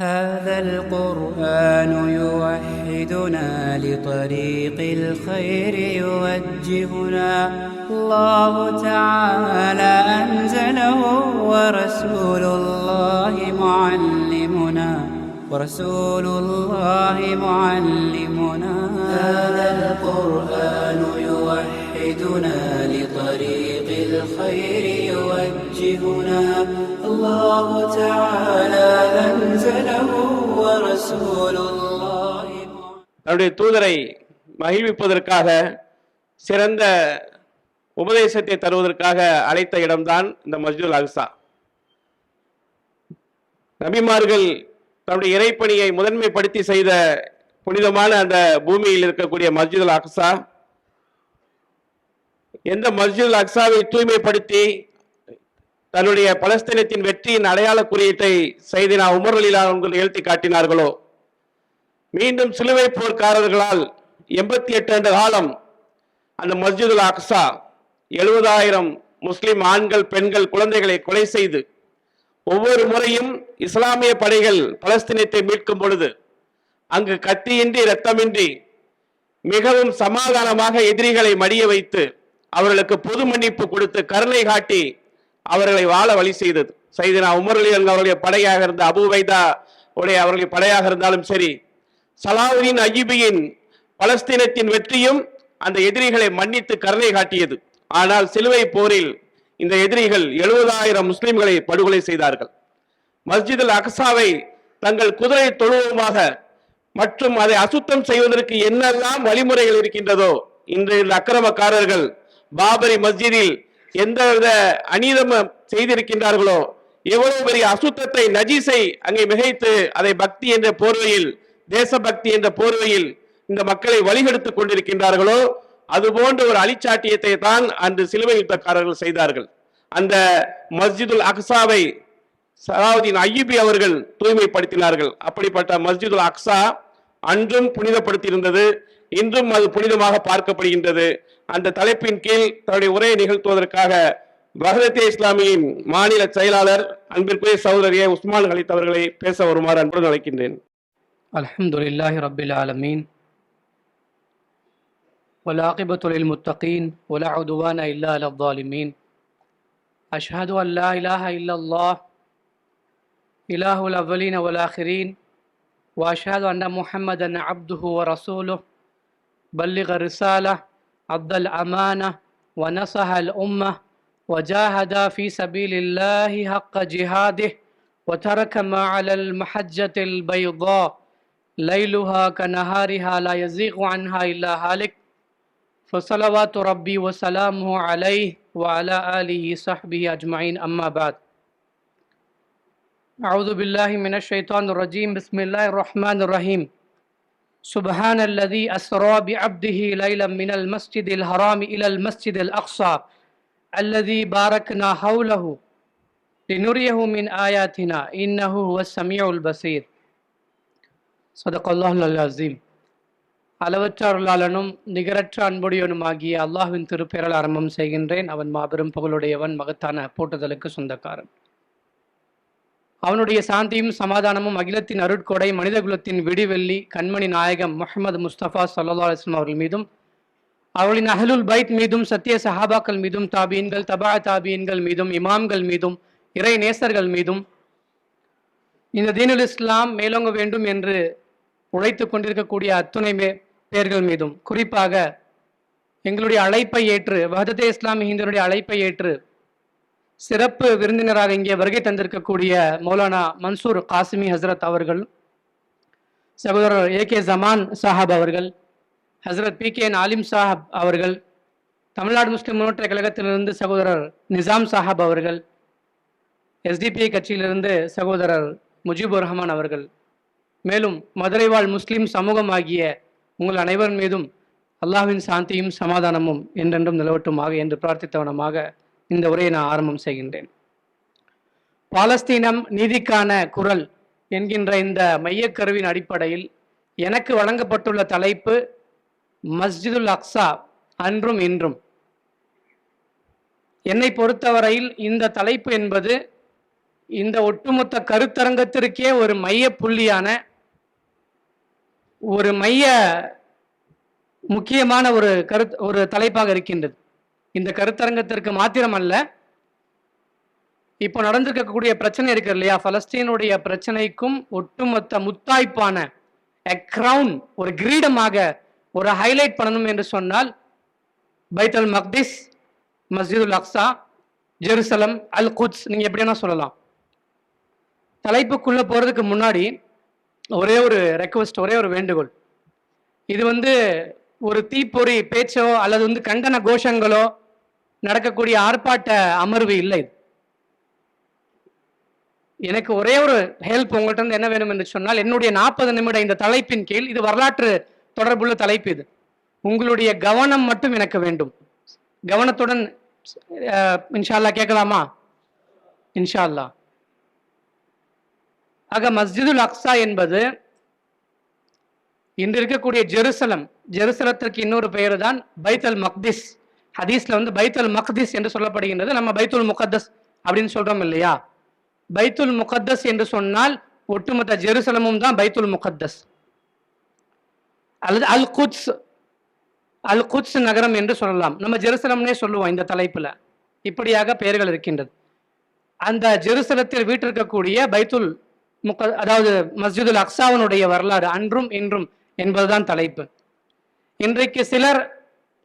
هذا القرآن يوحدنا لطريق الخير يوجهنا الله تعالى أنزله ورسول الله معلمنا هذا القرآن يوحدنا لطريق الخير يوجهنا الله تعالى أنزله ورسول الله. தன்னுடைய தூதரை மகிழ்விப்பதற்காக சிறந்த உபதேசத்தை தருவதற்காக அழைத்த இடம்தான் இந்த மஸ்ஜிதுல் அக்ஸா. நபிமார்கள் தன்னுடைய இறைப்பணியை முதன்மைப்படுத்தி செய்த புனிதமான அந்த பூமியில் இருக்கக்கூடிய மஸ்ஜிதுல் அக்ஸா, எந்த மஸ்ஜிதுல் அக்ஸாவை தூய்மைப்படுத்தி தன்னுடைய பலஸ்தீனத்தின் வெற்றியின் அடையாள குறியீட்டை செய்தினா உமர் ரலியல்லாஹு அன்ஹு எழுத்தி காட்டினார்களோ, மீண்டும் சிலுவை போர்க்காரர்களால் 88 ஆண்டு காலம் அந்த மஸ்ஜிதுல் அக்ஸா 70,000 முஸ்லிம் ஆண்கள், பெண்கள், குழந்தைகளை கொலை செய்து ஒவ்வொரு முறையும் இஸ்லாமிய படைகள் பலஸ்தீனத்தை மீட்கும் பொழுது அங்கு கத்தியின்றி இரத்தமின்றி மிகவும் சமாதானமாக எதிரிகளை மடிய வைத்து அவர்களுக்கு பொது மன்னிப்பு கொடுத்து கருணை காட்டி அவர்களை வாழ வழி செய்தது. சையதுனா உமர் ரலியல்லாஹு அன்ஹு அவருடைய படையாக இருந்த அபூ உபைதா உடைய அவர்களுடைய படையாக இருந்தாலும் சரி, சலாவுதீன் அய்யூபியின் பலஸ்தீனத்தின் வெற்றியும் அந்த எதிரிகளை மன்னித்து கருணை காட்டியது. ஆனால் சிலுவை போரில் இந்த எதிரிகள் 70,000 முஸ்லிம்களை படுகொலை செய்தார்கள். மஸ்ஜிதுல் அக்ஸாவை தங்கள் குதிரை தொழுவமாக மற்றும் அதை அசுத்தம் செய்வதற்கு என்னெல்லாம் வழிமுறைகள் இருக்கின்றதோ, இன்று இந்த அக்கிரமக்காரர்கள் பாபரி மஸ்ஜிதில் எந்தவித அநீதம் செய்திருக்கின்றார்களோ, எவ்வளவு பெரிய அசுத்தத்தை, நஜீஸை அங்கே மிகைத்து அதை பக்தி என்ற போர்வையில், தேசபக்தி என்ற போர்வையில் இந்த மக்களை வழிகெடுத்துக் கொண்டிருக்கின்றார்களோ, அதுபோன்ற ஒரு அழிச்சாட்டியத்தை தான் அன்று சிலுவை யுத்தக்காரர்கள் செய்தார்கள். அந்த மஸ்ஜிதுல் அக்ஸாவை சலாவுதீன் அய்யூபி அவர்கள் தூய்மைப்படுத்தினார்கள். அப்படிப்பட்ட மஸ்ஜிதுல் அக்ஸா அன்றும் புனிதப்படுத்தியிருந்தது, இன்றும் அது புனிதமாக பார்க்கப்படுகின்றது. அந்த தலைப்பின் கீழ் தன்னுடைய உரையை நிகழ்த்துவதற்காக வஹதத்தே இஸ்லாமியின் மாநில செயலாளர் அன்பிற்குரிய சகோதரியை உஸ்மான் கலீத் அவர்களை பேச வருமாறு அன்புடன் அழைக்கின்றேன். அல்ஹம்துலில்லாஹி ரப்பில் ஆலமீன் والعاقبة للمتقين ولا عدوان إلا على الظالمين أشهد أن لا إله إلا الله إله الأولين والآخرين وأشهد أن محمدا عبده ورسوله بلغ الرسالة أدى الأمانة ونصح الأمة وجاهد في سبيل الله حق جهاده وترك ما على المحجة البيضاء ليلها كنهارها لا يزيغ عنها إلا هالك فصلوات ربي وسلامه عليه وعلى آله صحبه أجمعين أما بعد أعوذ بالله من الشيطان الرجيم بسم الله الرحمن الرحيم سبحان الذي أسرى بعبده ليلا من المسجد الحرام إلى المسجد الأقصى الذي باركنا حوله لنريه من آياتنا إنه هو السميع البصير صدق الله العظيم. அளவற்ற அருளாளனும் நிகரற்ற அன்புடையவனுமாகிய அல்லாஹ்வின் திருப்பெயரால் ஆரம்பம் செய்கின்றேன். அவன் மாபெரும் புகழுடையவன், மகத்தான போற்றுதலுக்கு சொந்தக்காரன். அவனுடைய சாந்தியும் சமாதானமும் அகிலத்தின் அருட்கொடை, மனித குலத்தின் விடிவெள்ளி, கண்மணி நாயகம் முஹம்மது முஸ்தபா ஸல்லல்லாஹு அலைஹி வஸல்லம் அவர்கள் மீதும், அவர்களின் அஹ்லுல் பைத் மீதும், சத்திய சஹாபாக்கள் மீதும், தாபீன்கள், தபா தாபீன்கள் மீதும், இமாம்கள் மீதும், இறை நேசர்கள் மீதும், இந்த தீனுல் இஸ்லாம் மேலோங்க வேண்டும் என்று உழைத்து கொண்டிருக்கக்கூடிய அத்துணை பேர்கள் மீதும், குறிப்பாக எங்களுடைய அழைப்பை ஏற்று, வஹதத்தே இஸ்லாமி ஹிந்துடைய அழைப்பை ஏற்று சிறப்பு விருந்தினராக இங்கே வருகை தந்திருக்கக்கூடிய மௌலானா மன்சூர் காசிமி ஹசரத் அவர்கள், சகோதரர் AK ஜமான் சாஹப் அவர்கள், ஹசரத் PK ஆலிம் சாஹப் அவர்கள், தமிழ்நாடு முஸ்லிம் முன்னேற்ற கழகத்திலிருந்து சகோதரர் நிசாம் சாஹப் அவர்கள், SDPI கட்சியிலிருந்து சகோதரர் முஜிபுர் ரஹ்மான் அவர்கள், மேலும் மதுரை வாழ் முஸ்லிம் சமூகம் ஆகிய உங்கள் அனைவர் மீதும் அல்லாஹ்வின் சாந்தியும் சமாதானமும் என்றென்றும் நிலவட்டுமாக என்று பிரார்த்தித்தவனமாக இந்த உரையை நான் ஆரம்பம் செய்கின்றேன். பாலஸ்தீனம் நீதிக்கான குரல் என்கின்ற இந்த மையக்கருவின் அடிப்படையில் எனக்கு வழங்கப்பட்டுள்ள தலைப்பு மஸ்ஜிதுல் அக்ஸா அன்றும் இன்றும். என்னை பொறுத்தவரையில் இந்த தலைப்பு என்பது இந்த ஒட்டுமொத்த கருத்தரங்கத்திற்கே ஒரு மைய புள்ளியான ஒரு முக்கியமான ஒரு தலைப்பாக இருக்கின்றது. இந்த கருத்தரங்கத்திற்கு மாத்திரமல்ல, இப்போ நடந்திருக்கக்கூடிய பிரச்சனை இருக்கு இல்லையா, பலஸ்தீனுடைய பிரச்சனைக்கும் ஒட்டுமொத்த முத்தாய்ப்பான கிரவுன், ஒரு கிரீடமாக ஒரு ஹைலைட் பண்ணணும் என்று சொன்னால் பைத்துல் மக்திஸ், மஸ்ஜிதுல் அக்ஸா, ஜெருசலம், அல் குத்ஸ், நீங்க எப்படின்னா சொல்லலாம். தலைப்புக்குள்ள போறதுக்கு முன்னாடி ஒரே ஒரு ரெக்வஸ்ட், ஒரே ஒரு வேண்டுகோள். இது ஒரு தீப்பொறி பேச்சோ அல்லது கண்டன கோஷங்களோ நடக்கக்கூடிய ஆர்ப்பாட்ட அமர்வு இல்லை. எனக்கு ஒரே ஒரு ஹெல்ப் உங்கள்கிட்ட இருந்து என்ன வேணும் என்று சொன்னால், என்னுடைய 40 நிமிட இந்த தலைப்பின் கீழ், இது வரலாற்று தொடர்புள்ள தலைப்பு, இது உங்களுடைய கவனம் மட்டும் எனக்கு வேண்டும். கவனத்துடன் இன்ஷா அல்லாஹ் கேட்கலாமா? இன்ஷா அல்லாஹ். ஆக மஸ்ஜிதுல் அக்ஸா என்பது இன்று இருக்கக்கூடிய ஜெருசலம், ஜெருசலத்திற்கு இன்னொரு பெயர் தான் பைத்துல் மக்திஸ். ஹதீஸ்ல பைத்துல் மக்திஸ் என்று சொல்லப்படுகின்றது. நம்ம பைத்துல் முகத்தஸ் அப்படின்னு சொல்றோம் இல்லையா? பைத்துல் முகத்தஸ் என்று சொன்னால் ஒட்டுமொத்த ஜெருசலமும் தான் பைத்துல் முகத்தஸ், அல்லது அல் குத்ஸ், அல் குத்ஸ் நகரம் என்று சொல்லலாம். நம்ம ஜெருசலம்னே சொல்லுவோம் இந்த தலைப்புல. இப்படியாக பெயர்கள் இருக்கின்றது. அந்த ஜெருசலத்தில் வீற்றிருக்கக்கூடிய பைத்துல் அதாவது மஸ்ஜிதுல் அக்ஸாவினுடைய வரலாறு அன்றும் இன்றும் என்பதுதான் தலைப்பு. இன்றைக்கு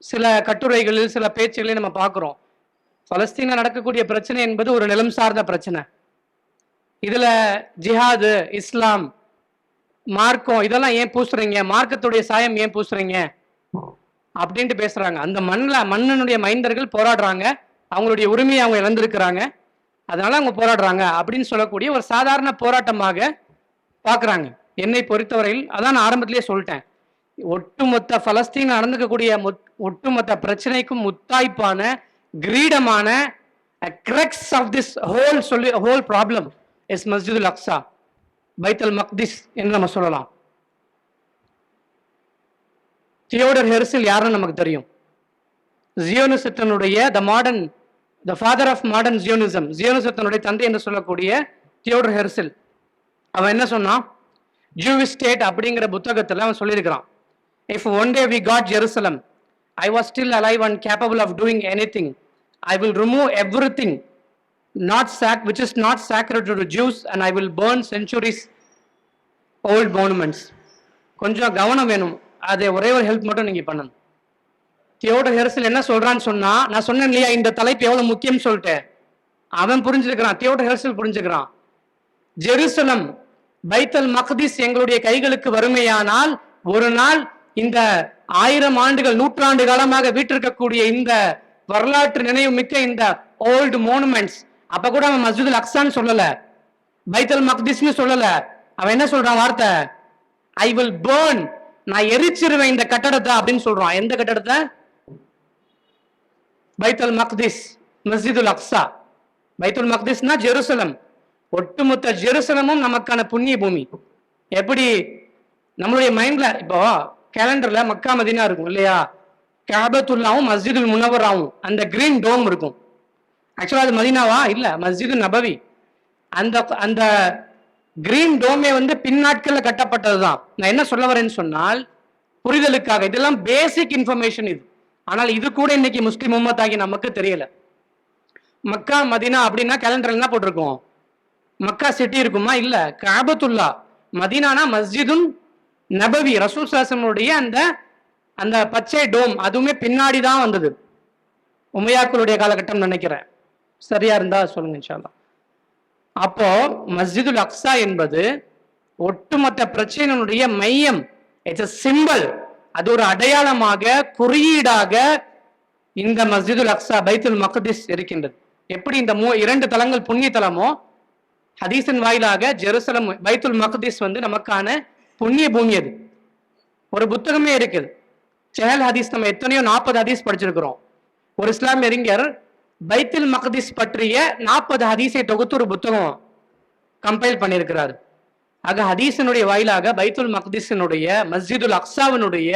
சில கட்டுரைகளில், சில பேச்சுகளில் நம்ம பார்க்கிறோம், பலஸ்தீனில் நடக்கக்கூடிய பிரச்சனை என்பது ஒரு நிலம் சார்ந்த பிரச்சனை. இதுல ஜிஹாது, இஸ்லாம், மார்க்கம் இதெல்லாம் ஏன் பூசுறீங்க, மார்க்கத்துடைய சாயம் ஏன் பூசுறீங்க அப்படின்ட்டு பேசுறாங்க. அந்த மன்னனுடைய மைந்தர்கள் போராடுறாங்க, அவங்களுடைய உரிமையை அவங்க இழந்திருக்கிறாங்க, அதனால அவங்க போராடுறாங்க அப்படின்னு சொல்லக்கூடிய ஒரு சாதாரண போராட்டமாக பார்க்குறாங்க. என்னை பொறுத்தவரையில் அதான் நான் ஆரம்பத்திலேயே சொல்லிட்டேன், ஒட்டுமொத்த பலஸ்தீன் நடந்துக்கக்கூடிய ஒட்டுமொத்த பிரச்சனைக்கும் முத்தாய்ப்பான கிரீடமான crux of this whole problem is மஸ்ஜிதுல் அக்ஸா, பைத்துல் மக்திஸ் என்று நம்ம சொல்லலாம். தியோடர் ஹெர்சில் யாருன்னு நமக்கு தெரியும். ஜியோனிசத்தினுடைய the father of modern Zionism, ஜியோனிசத்தினுடைய தந்தை என்று சொல்லக்கூடிய தியோடர் ஹெர்சில், அவன் என்ன சொன்னான், ஜூவிஷ் ஸ்டேட் அப்படிங்கிற புத்தகத்தில் அவன் சொல்லியிருக்கிறான், if one day we got Jerusalem, I was still alive and capable of doing anything, I will remove everything which is not sacred to the Jews, and I will burn centuries old monuments. கொஞ்சம் கவனம் வேணும், அதை ஒரே ஒரு help மட்டும் நீங்க பண்ணணும். Theodore ஹெர்சில் என்ன சொல்றான்னு சொன்னா, நான் சொன்னேன் இல்லையா இந்த தலைப்பு எவ்வளவு முக்கியம் சொல்லிட்டு, அவன் புரிஞ்சுக்கிறான், தியோடர் ஹெர்சில் புரிஞ்சுக்கிறான். ஜெருசலம், பைத்துல் மக்திஸ் எங்களுடைய கைகளுக்கு வறுமையானால் ஒரு நாள் இந்த 1000 ஆண்டுகள், நூற்றாண்டு காலமாக வீட்டிருக்கக்கூடிய இந்த வரலாற்று நினைவு மிக்க இந்த ஓல்டு மோனுமெண்ட்ஸ், அப்ப கூட அவன் மஸ்ஜிதுல் அக்ஸான்னு சொல்லல, பைத்துல் மக்திஸ்னு சொல்லல. அவன் என்ன சொல்றான் வார்த்தை, ஐ வில் பர்ன், நான் எரிச்சிருவேன் இந்த கட்டடத்தை அப்படின்னு சொல்றான். எந்த கட்டடத்தை? பைத்துல் மக்திஸ், மஸ்ஜிதுல் அக்ஸா. பைத்துல் மக்திஸ்னா ஜெருசலம். ஒட்டுமொத்த ஜெருசலமும் நமக்கான புண்ணிய பூமி. எப்படி நம்மளுடைய மைண்ட்ல இப்போ கேலண்டர்ல மக்கா மதீனா இருக்கும் இல்லையா, கஅபத்துல்லாவும் மஸ்ஜிதுல் முனவராவும் அந்த கிரீன் டோம் இருக்கும். ஆக்சுவலா அது மதீனாவா? இல்ல, மஸ்ஜிது நபவி. அந்த கிரீன் டோமே பின்னாட்கள்ல கட்டப்பட்டதுதான். நான் என்ன சொல்ல வரேன்னு சொன்னால், புரிதலுக்காக, இதெல்லாம் பேசிக் இன்ஃபர்மேஷன் இது. ஆனால் இது கூட இன்னைக்கு முஸ்லிம் உம்மத் ஆகி நமக்கு தெரியல. மக்கா மதீனா அப்படின்னா கேலண்டர்ல என்ன போட்டிருக்கோம், மக்கா சிட்டி இருக்குமா? இல்ல, கஅபத்துல்லா. மதீனானா மஸ்ஜிதுன் நபவி, ரசூல் ஸல்லல்லாஹு அந்த பச்சை டோம், அதுவுமே பின்னாடி தான் வந்தது. உமையாக்களுடைய காலகட்டம் நினைக்கிறேன், சரியா இருந்தா சொல்லுங்க இன்ஷா அல்லாஹ். அப்போ மஸ்ஜிதுல் அக்ஸா என்பது ஒட்டுமொத்த பிரச்சனையினுடைய மையம். இட்ஸ் a symbol, அது ஒரு அடையாளமாக, குறியீடாக இந்த மஸ்ஜிதுல் அக்ஸா, பைத்துல் மக்திஸ் இருக்கின்றது. எப்படி இந்த 2 தலங்கள் புண்ணிய தலமோ, ஹதீஸின் வாயிலாக ஜெருசலம், பைத்துல் மக்திஸ் நமக்கான புண்ணிய பூமி. அது ஒரு புத்தகமே இருக்குது, சேல் ஹதீஸ். நம்ம எத்தனையோ 40 ஹதீஸ் படிச்சிருக்கிறோம். ஒரு இஸ்லாமிய அறிஞர் பைத்துல் மக்திஸ் பற்றிய 40 ஹதீஸை தொகுத்து ஒரு புத்தகம் கம்பைல் பண்ணியிருக்கிறார். ஆக ஹதீஸினுடைய வாயிலாக பைத்துல் மக்திஸினுடைய, மஸ்ஜிதுல் அக்ஸாவினுடைய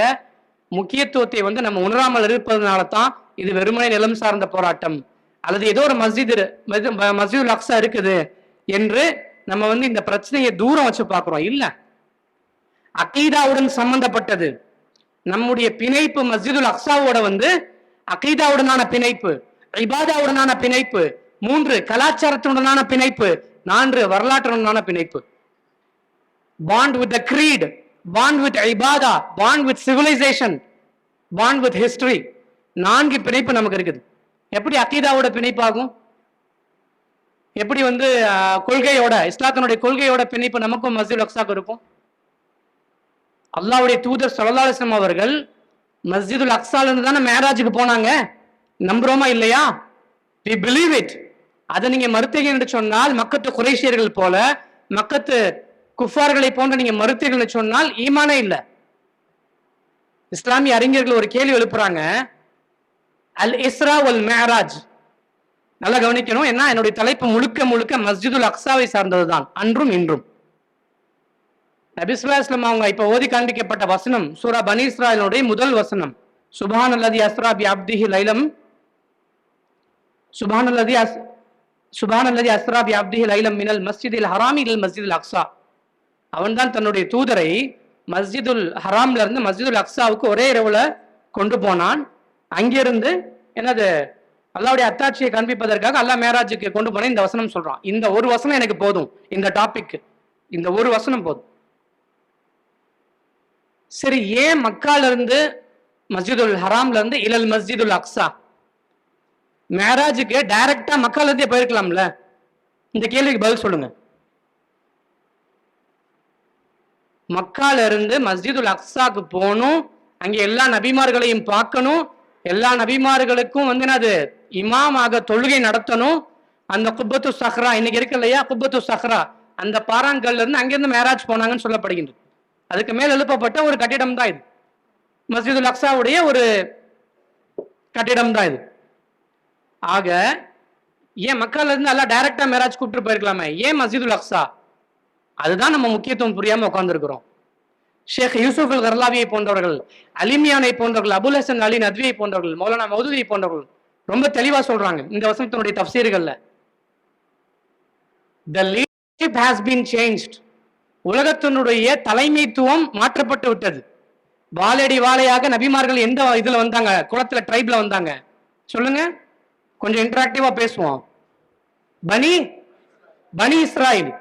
முக்கியத்துவத்தை நம்ம உணராமல் இருப்பதனால தான் இது வெறுமனே நிலம் சார்ந்த போராட்டம், அல்லது ஏதோ ஒரு மஸ்ஜிதுல் அக்ஸா இருக்குது, என்று நம்ம இந்த பிரச்சனையை தூரம் வச்சு பார்க்கிறோம். இல்ல, அகீதாவுடன் சம்பந்தப்பட்டது. நம்முடைய பிணைப்பு மஸ்ஜிதுல் அக்ஸாவோட அகீதாவுடனான பிணைப்பு, இபாதாவுடனான பிணைப்பு, 3 கலாச்சாரத்துடனான பிணைப்பு, 4 வரலாற்றுடனான பிணைப்பு. Bond with the creed, bond with ibadah, bond with civilization, bond with history. 4 பிணைப்பு நமக்கு இருக்குது. எப்படி அகீதாவோட பிணைப்பாகும்? எப்படி கொள்கையோட, இஸ்லாத்தினுடைய கொள்கையோட பிணைப்பு நமக்கும் மஸ்ஜிதுல் அக்ஸாக்கு இருக்கும்? அல்லாஹ்வுடைய தூதர் ஸல்லல்லாஹு அலைஹி வஸல்லம் அவர்கள் மஸ்ஜிதுல் அக்ஸால இருந்து தானே மேராஜுக்கு போனாங்க. நம்புறோமா இல்லையா? we believe it. அதை நீங்க மறுத்தீங்க என்று சொன்னால், மக்கத்து குறைஷியர்கள் போல, மக்கத்து குஃபார்களை போன்ற நீங்க மறுத்தீர்கள் சொன்னால் ஈமானே இல்லை. இஸ்லாமிய அறிஞர்கள் ஒரு கேள்வி எழுப்புறாங்க, அல் இஸ்ரா வல் மேராஜ். நல்லா கவனிக்கணும், என்ன என்னுடைய தலைப்பு முழுக்க முழுக்க மஸ்ஜிதுல் அக்ஸாவை சார்ந்ததுதான், அன்றும் இன்றும். நபி ஸல்லல்லாஹு அலைஹி வஸல்லம் அவங்க இப்ப ஓதி காண்பிக்கப்பட்ட வசனம் சூரா பனி இஸ்ராயீலுடைய முதல் வசனம், சுப்ஹானல்லதி அஸ்ரா பி அப்திஹி லைலம், சுப்ஹானல்லதி அஸ்ரா பி அப்திஹி லைலம் மினல் மஸ்ஜிதில் ஹராமி இலல் மஸ்ஜிதில் அக்ஸா. அவன்தான் தன்னுடைய தூதரை மஸ்ஜிதுல் ஹராம்ல இருந்து மஸ்ஜிதுல் அக்ஸாவுக்கு ஒரே இரவுல கொண்டு போனான். அங்கிருந்து அல்லாஹ்வுடைய அத்தாட்சியை காண்பிப்பதற்காக அல்லாஹ் மேராஜுக்கு கொண்டு போன இந்த வசனம் சொல்றான். இந்த ஒரு வசனம் எனக்கு போதும், இந்த டாபிக் இந்த ஒரு வசனம் போதும். சரி, ஏன் மக்கால இருந்து மஸ்ஜிதுல் ஹராம்ல இருந்து இலல் மஸ்ஜிதுல் அக்ஸா? மேராஜுக்கு டைரக்டா மக்கால இருந்தே போயிருக்கலாம்ல? இந்த கேள்விக்கு பதில் சொல்லுங்க. மக்கால இருந்து மஸ்ஜிதுல் அக்ஸாக்கு போகணும், அங்க எல்லா நபிமார்களையும் பார்க்கணும், எல்லா நபிமார்களுக்கும் இமாமாக தொழுகை நடத்தணும். அந்த குப்பத்து சஹ்ரா இன்னைக்கு இருக்கு இல்லையா, குப்பத்து சஹ்ரா, அந்த பாறாங்கல்ல இருந்து அங்கிருந்து மேராஜ் போனாங்கன்னு சொல்லப்படுகின்றது. அதுக்கு மேல் எழுப்பப்பட்ட ஒரு கட்டிடம் தான் இது, மஸ்ஜிதுல் அக்ஸாவுடைய ஒரு கட்டிடம் தான் இது. ஆக ஏன் மக்கால இருந்து எல்லாம் டைரக்டா மேராஜ் கூப்பிட்டு போயிருக்கலாமே, ஏன் மஸ்ஜிதுல் அக்ஸா? அதுதான் நம்ம முக்கியத்துவம் புரியாம உட்கார்ந்துருக்கிறோம். ஷேக் யூசுப் அல் கர்லாவியை போன்றவர்கள், அலிமியானை போன்றவர்கள், அபுல் ஹசன் அலி நத்வியை போன்றவர்கள், மௌலானா மௌதூதியை போன்றவர்கள் ரொம்ப தெளிவா சொல்றாங்க இந்த வசனத்தினுடைய தஃப்சீர்கள்ல. The leadership has been changed. உலகத்தினுடைய தலைமைத்துவம் மாற்றப்பட்டு விட்டது. வாழையடி வாழையாக நபிமார்கள் எந்த இதுல வந்தாங்க? குளத்துல, ட்ரைப்ல வந்தாங்க. சொல்லுங்க, கொஞ்சம் இன்டராக்டிவா பேசுவோம். பனி இஸ்ராயில்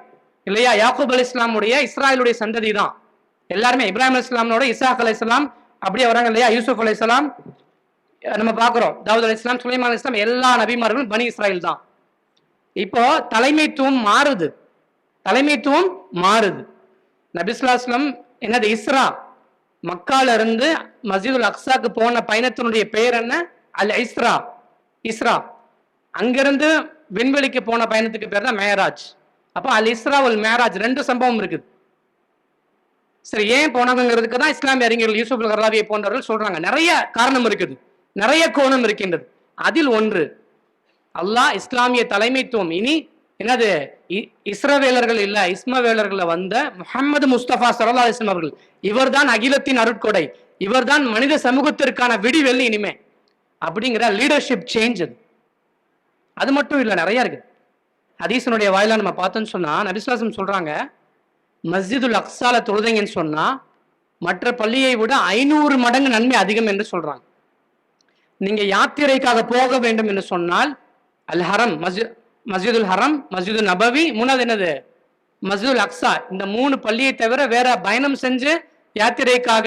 இல்லையா? யாக்கூப் அலி இஸ்லாமுடைய இஸ்ராயலுடைய சந்ததி தான் எல்லாருமே. இப்ராஹிம் அலி இஸ்லாமோட இசாக் அலி இஸ்லாம் அப்படியே வராங்க இல்லையா? யூசுப் அலி இஸ்லாம் நம்ம பார்க்கிறோம், தாவூத் அலி இஸ்லாம், சுலைமான் அலி இஸ்லாம், எல்லா நபிமார்களும் பனி இஸ்ராயில் தான். இப்போ தலைமைத்துவம் மாறுது, தலைமைத்துவம் மாறுது. நபி ஸல்லல்லாஹு அலைஹி வஸல்லம் இஸ்ரா, மக்கால இருந்து மஸ்ஜிதுல் அக்ஸாக்கு போன பயணத்தினுடைய பெயர் என்ன? அல் இஸ்ரா. இஸ்ரா. அங்கிருந்து விண்வெளிக்கு போன பயணத்துக்கு பேர் தான் மேராஜ். அப்போ அல் இஸ்ரா வல் மேராஜ் 2 சம்பவம் இருக்குது. சரி, ஏன் போனாங்கிறதுக்கு தான் இஸ்லாமிய அறிஞர்கள் யூசுப் அல் கர்லாவியை போன்றவர்கள் சொல்றாங்க. நிறைய காரணம் இருக்குது, நிறைய கோணம் இருக்கின்றது. அதில் ஒன்று, அல்லாஹ் இஸ்லாமிய தலைமைத்துவம் இனி இஸ்ரவேலர்கள் இல்ல, இஸ்மவேலர்கள் வந்த முஹம்மது முஸ்தபா ஸல்லல்லாஹு அலைஹி வஸல்லம் அவர்கள், இவர்தான் அகிலத்தின் அருட்கொடை, இவர்தான் மனித சமூகத்திற்கான விடிவெள்ளி இனிமே அப்படிங்கிற லீடர்ஷிப் சேஞ்ச். அது மட்டும் இல்ல, நிறைய இருக்கு. ஹதீஸினுடைய வாயிலா நம்ம பார்த்தோம்னு சொன்னா, நபி ஸல்லல்லாஹு அலைஹி வஸல்லம் சொல்றாங்க, மஸ்ஜிதுல் அக்ஸால தொழுதைங்கன்னு சொன்னா மற்ற பள்ளியை விட 500 மடங்கு நன்மை அதிகம் என்று சொல்றாங்க. நீங்க யாத்திரைக்காக போக வேண்டும் என்று சொன்னால் அல் ஹரம், மஸ்ஜிதுல் ஹரம், மஸ்ஜிதுல் நபவி, 3வது மஸ்ஜிதுல் அக்ஸா, இந்த 3 பள்ளியை தவிர வேற பயணம் செஞ்சு யாத்திரைக்காக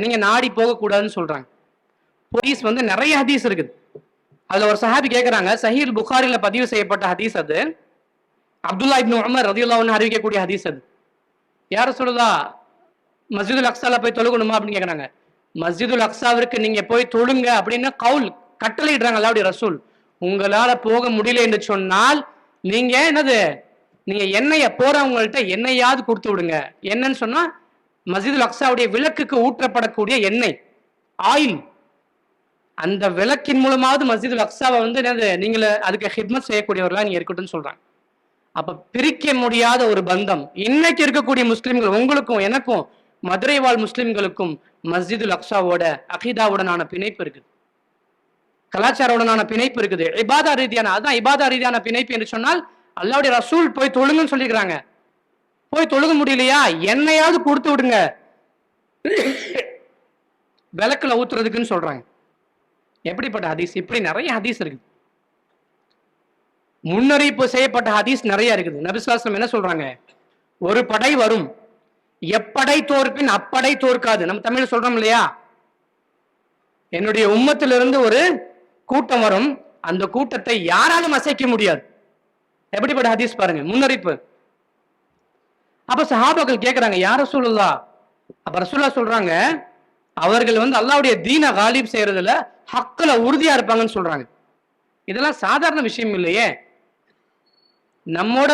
நீங்க நாடி போக கூடாதுன்னு சொல்றாங்க. ஹதீஸ் நிறைய ஹதீஸ் இருக்குது. அதுல ஒரு சஹாபி கேட்கிறாங்க, சஹீஹ் புகாரில பதிவு செய்யப்பட்ட ஹதீஸ் அது, அப்துல்லா இப்னு உமர் ரலியல்லாஹு அன்ஹு அறிவிக்கக்கூடிய ஹதீஸ் அது. யார சொல்லுதா மஸ்ஜிதுல் அக்ஸால போய் தொழுகணுமா அப்படின்னு கேட்கறாங்க. மஸ்ஜிதுல் அக்ஸாவிற்கு நீங்க போய் தொழுங்க அப்படின்னு கவுல் கட்டளையிடுறாங்க அல்லாஹ்வுடைய ரசூல். உங்களால போக முடியல என்று சொன்னால் நீங்க நீங்க எண்ணெய போறவங்கள்ட்ட எண்ணெயாவது கொடுத்து விடுங்க. என்னன்னு சொன்னா மஸ்ஜிதுல் அக்ஸாவுடைய விளக்குக்கு ஊற்றப்படக்கூடிய எண்ணெய், ஆயில், அந்த விளக்கின் மூலமாவது மஸ்ஜிதுல் அக்ஸாவை நீங்க அதுக்கு ஹிட்மத் செய்யக்கூடியவர்களா நீங்க இருக்கட்டும்னு சொல்றாங்க. அப்ப பிரிக்க முடியாத ஒரு பந்தம் இன்னைக்கு இருக்கக்கூடிய முஸ்லிம்கள், உங்களுக்கும் எனக்கும், மதுரை வாழ் முஸ்லிம்களுக்கும் மஸ்ஜிதுல் அக்ஸாவோட அகீதாவுடனான பிணைப்பு இருக்குது, கலாச்சாரவுடனான பிணைப்பு இருக்குது, இபாதா ரீதியான, அதான் இபாதா ரீதியான பிணைப்பு என்று சொன்னால் அல்லாஹ்வுடைய ரசூல் போய் தொழுங்கன்னு சொல்லிக்கிறாங்க. போய் தொழுக முடியலையா, என்னையாவது கொடுத்து விடுங்க விளக்குல ஊத்துறதுக்குன்னு சொல்றாங்க. எப்படிப்பட்ட ஹதீஸ்? இப்படி நிறைய ஹதீஸ் இருக்குது. முன்னறிவிப்பு செய்யப்பட்ட ஹதீஸ் நிறைய இருக்குது. நபி ஸல்லல்லாஹு அலைஹி வஸல்லம் என்ன சொல்றாங்க? ஒரு படை வரும், எப்படை தோற்பின் அப்படை தோற்காது. நம்ம தமிழ் சொல்றோம் இல்லையா, என்னுடைய உம்மத்திலிருந்து ஒரு கூட்டம் வரும், அந்த கூட்டத்தை யாராலும் அசைக்க முடியாது. எப்படிப்பட்ட ஹதீஸ் பாருங்க, முன்னறிப்பு. அப்ப சஹாபாக்கள் கேட்கிறாங்க, யா ரசூலுல்லாஹ். அப்ப ரசூலுல்லாஹ் சொல்றாங்க, அவர்கள் அல்லாஹ்வுடைய தீன காலிப் செய்யறதுல ஹக்குல உறுதியா இருப்பாங்கன்னு சொல்றாங்க. இதெல்லாம் சாதாரண விஷயம் இல்லையே, நம்மோட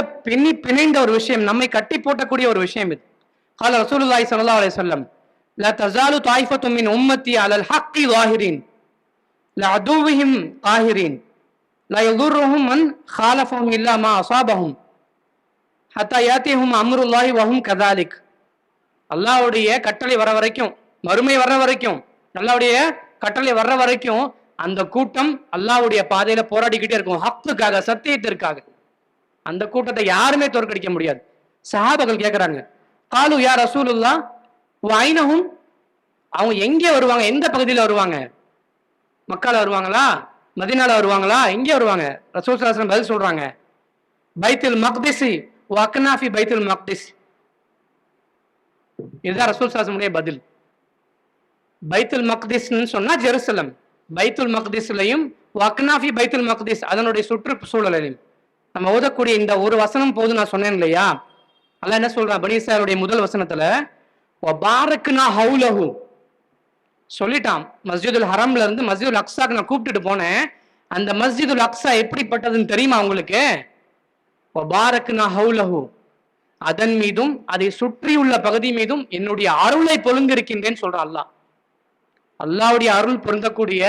பிணைந்த ஒரு விஷயம், நம்மை கட்டி போட்டக்கூடிய ஒரு விஷயம் இது. قال رسول الله صلى الله عليه وسلم لا تزال طائفة من أمتي على الحق ظاهرين لعدوهم قاهرين لا يضرهم من خالفهم إلا ما أصابهم حتى يأتيهم أمر الله وهم كذلك. அல்லாஹ்வுடைய கட்டளை வர வரைக்கும், மறுமை வர்ற வரைக்கும், அல்லாஹ்வுடைய கட்டளை வர்ற வரைக்கும் அந்த கூட்டம் அல்லாஹ்வுடைய பாதையில போராடிக்கிட்டே இருக்கும், ஹக்குக்காக, சத்தியத்திற்காக. அந்த கூட்டத்தை யாருமே தோற்கடிக்க முடியாது. சஹாபாக்கள் கேட்கிறாங்க, காலு யா ரசூலுல்லாஹ் வைனஹும், அவங்க எங்கே வருவாங்க, எந்த பகுதியில் வருவாங்க? மக்கால வருவாங்களா, மதீனால வருவாங்களா, எங்கே வருவாங்க? ரசூல் ஸல்லல்லாஹு அலைஹி வஸல்லம் பதில் சொல்றாங்க, பைத்துல் மக்திஸ் வ அக்னாஃபி பைத்துல் மக்திஸ். இதுதான் ரசூல் ஸல்லல்லாஹு அலைஹி வஸல்லம் பதில். பைத்துல் மக்திஸ்னு சொன்னா ஜெருசலம், பைத்துல் மக்திஸ்லையும் வக்னாஃபி பைத்துல் மக்திஸ் அதனுடைய சுற்றுச்சூழலையும். நம்ம ஓதக்கூடிய இந்த ஒரு வசனம் போது நான் சொன்னேன் இல்லையா, அல்லாஹ் என்ன சொல்றான் பனி இஸ்ராயீலுடைய முதல் வசனத்துல, வபாரக்னா ஹவுலஹு சொல்லிட்டான். மஸ்ஜிதுல் ஹரம்ல இருந்து மஸ்ஜிதுல் அக்ஸாக்கு நான் கூப்பிட்டுட்டு போனேன். அந்த மஸ்ஜிதுல் அக்ஸா எப்படிப்பட்டதுன்னு தெரியுமா உங்களுக்கு? வபாரக்னா ஹவுலஹு, அதன் மீதும் அதை சுற்றியுள்ள பகுதி மீதும் என்னுடைய அருளை பொழுந்திருக்கின்றேன்னு சொல்றான் அல்லாஹ். அல்லாஹ்வுடைய அருள் பொருந்தக்கூடிய,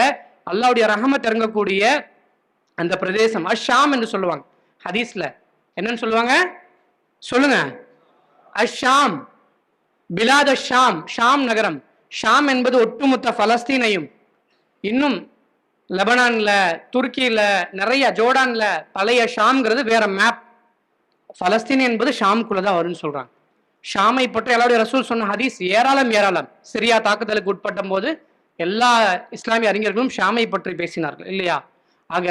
அல்லாஹ்வுடைய ரஹமத் இறங்கக்கூடிய அந்த பிரதேசம் அஷாம் என்று சொல்லுவாங்க. ஹதீஸ்ல என்னன்னு சொல்லுவாங்க சொல்லுங்க? அஷாம், பிலாத் ஷாம், ஷாம் நகரம். ஷாம் என்பது ஒட்டுமொத்த பலஸ்தீனையும், இன்னும் லெபனான்ல, துருக்கியில, நிறைய ஜோர்டான்ல பழைய ஷாம்ங்கிறது வேற மேப். பலஸ்தீன் என்பது ஷாம்குள்ளதான் வரும்னு சொல்றாங்க. ஷாமை பற்றி அல்லாஹ்வுடைய ரசூல் சொன்ன ஹதீஸ் ஏராளம் ஏராளம். சிரியா தாக்குதலுக்கு உட்பட்ட போது எல்லா இஸ்லாமிய அறிஞர்களும் ஷாமை பற்றி பேசினார்கள் இல்லையா? ஆக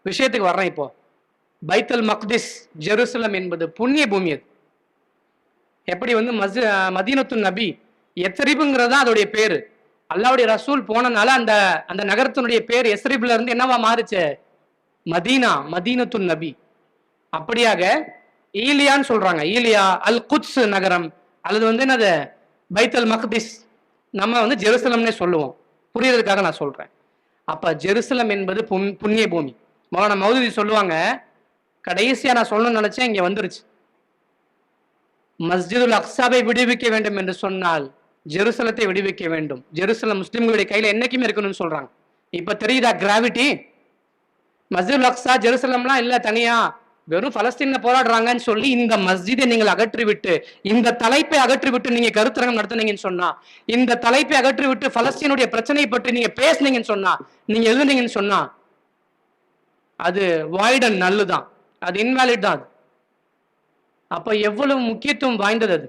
விஷயத்துக்கு வர்றேன். இப்போ பைத்துல் மக்திஸ், ஜெருசலம் என்பது புண்ணிய பூமி. அது எப்படி மதீனத்துன் நபி, எத்ரிபுங்கிறதா அதோடைய பேரு. அல்லாஹ்வுடைய ரசூல் போனனால அந்த அந்த நகரத்தினுடைய பேர் எஸ்ரிப்ல இருந்து என்னவா மாறுச்சு? மதீனா, மதீனத்துன் நபி. அப்படியாக ஈலியான்னு சொல்றாங்க, ஈலியா அல் குத்ஸ் நகரம், அல்லது என்னது பைத்துல் மக்திஸ், நம்ம ஜெருசலம்னே சொல்லுவோம், புரியறதுக்காக நான் சொல்றேன். அப்ப ஜெருசலம் என்பது புண்ணிய பூமி. மௌலானா மௌதூதி சொல்லுவாங்க, கடைசியா நான் சொல்லணும்னு நினைச்சேன், இங்க வந்துருச்சு. மஸ்ஜிதுல் அக்ஸாவை விடுவிக்க வேண்டும் என்று சொன்னால் ஜெருசலத்தை விடுவிக்க வேண்டும். ஜெருசலம் முஸ்லிம்களுடைய கையில என்னைக்குமே இருக்கணும்னு சொல்றாங்க. இப்ப தெரியுதா கிராவிட்டி? மஸ்ஜிதுல் அக்ஸா ஜெருசலம்லாம் இல்ல, தனியா வெறும் பலஸ்தீன்ல போராடுறாங்கன்னு சொல்லி இந்த மஸ்ஜிதை நீங்கள் அகற்றிவிட்டு, இந்த தலைப்பை அகற்றிவிட்டு நீங்க கருத்தரங்கம் நடத்துனீங்கன்னு சொன்னா, இந்த தலைப்பை அகற்றிவிட்டு பலஸ்தீனுடைய பிரச்சனையை பற்றி நீங்க பேசுனீங்கன்னு சொன்னா, நீங்க எழுதுனீங்கன்னு சொன்னா, அது வாய்ட் அண்ட் நல்லு தான், அது இன்வாலிட் தான். அப்ப எவ்வளவு முக்கியத்துவம் வாய்ந்தது அது.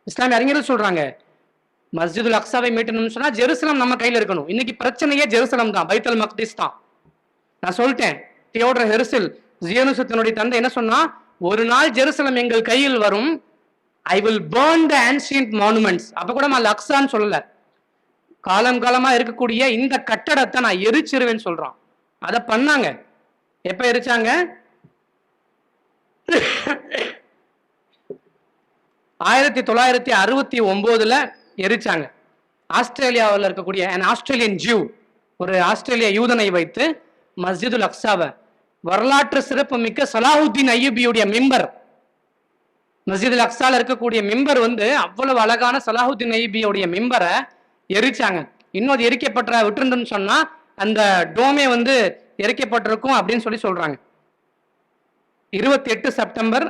இஸ்லாமிய அறிஞர்கள் சொல்றாங்க, மஸ்ஜிதுல் அக்ஸாவை மீட்டணும்னு சொன்னா ஜெருசலம் நம்ம கையில இருக்கணும். இன்னைக்கு பிரச்சனையே ஜெருசலம் தான், பைத்துல் மக்திஸ் தான். நான் சொல்லிட்டேன், தியோடர் ஹெர்சில் ஜியோனிசத்தினுடைய தந்தை என்ன சொன்னா, ஒரு நாள் ஜெருசலம் எங்கள் கையில் வரும், I will burn the ancient monuments. அப்ப கூட நான் அக்ஸான்னு சொல்லல, காலம் காலமா இருக்கக்கூடிய இந்த கட்டடத்தை நான் எரிச்சிருவேன்னு சொல்றான். அதை பண்ணாங்க. எப்ப எரிச்சாங்க? 1969 எரிச்சாங்க. ஆஸ்திரேலியாவில் இருக்கக்கூடிய ஆஸ்திரேலியன் ஜூ, ஒரு ஆஸ்திரேலிய யூதனை வைத்து மஸ்ஜிதுல் அக்ஸாவை, வரலாற்று சிறப்பு மிக்க சலாஹுத்தீன் அய்யூபியுடைய மிம்பர், மஸ்ஜிதுல் அக்ஸால இருக்கக்கூடிய மிம்பர் அவ்வளவு அழகான சலாஹுத்தீன் அய்யூபியுடைய மிம்பரை எரிச்சாங்க. இன்னும் அது எரிக்கப்பட்ட விட்டுருந்துன்னு சொன்னா அந்த டோமே எரிக்கப்பட்டிருக்கும் அப்படின்னு சொல்றாங்க. 28 செப்டம்பர்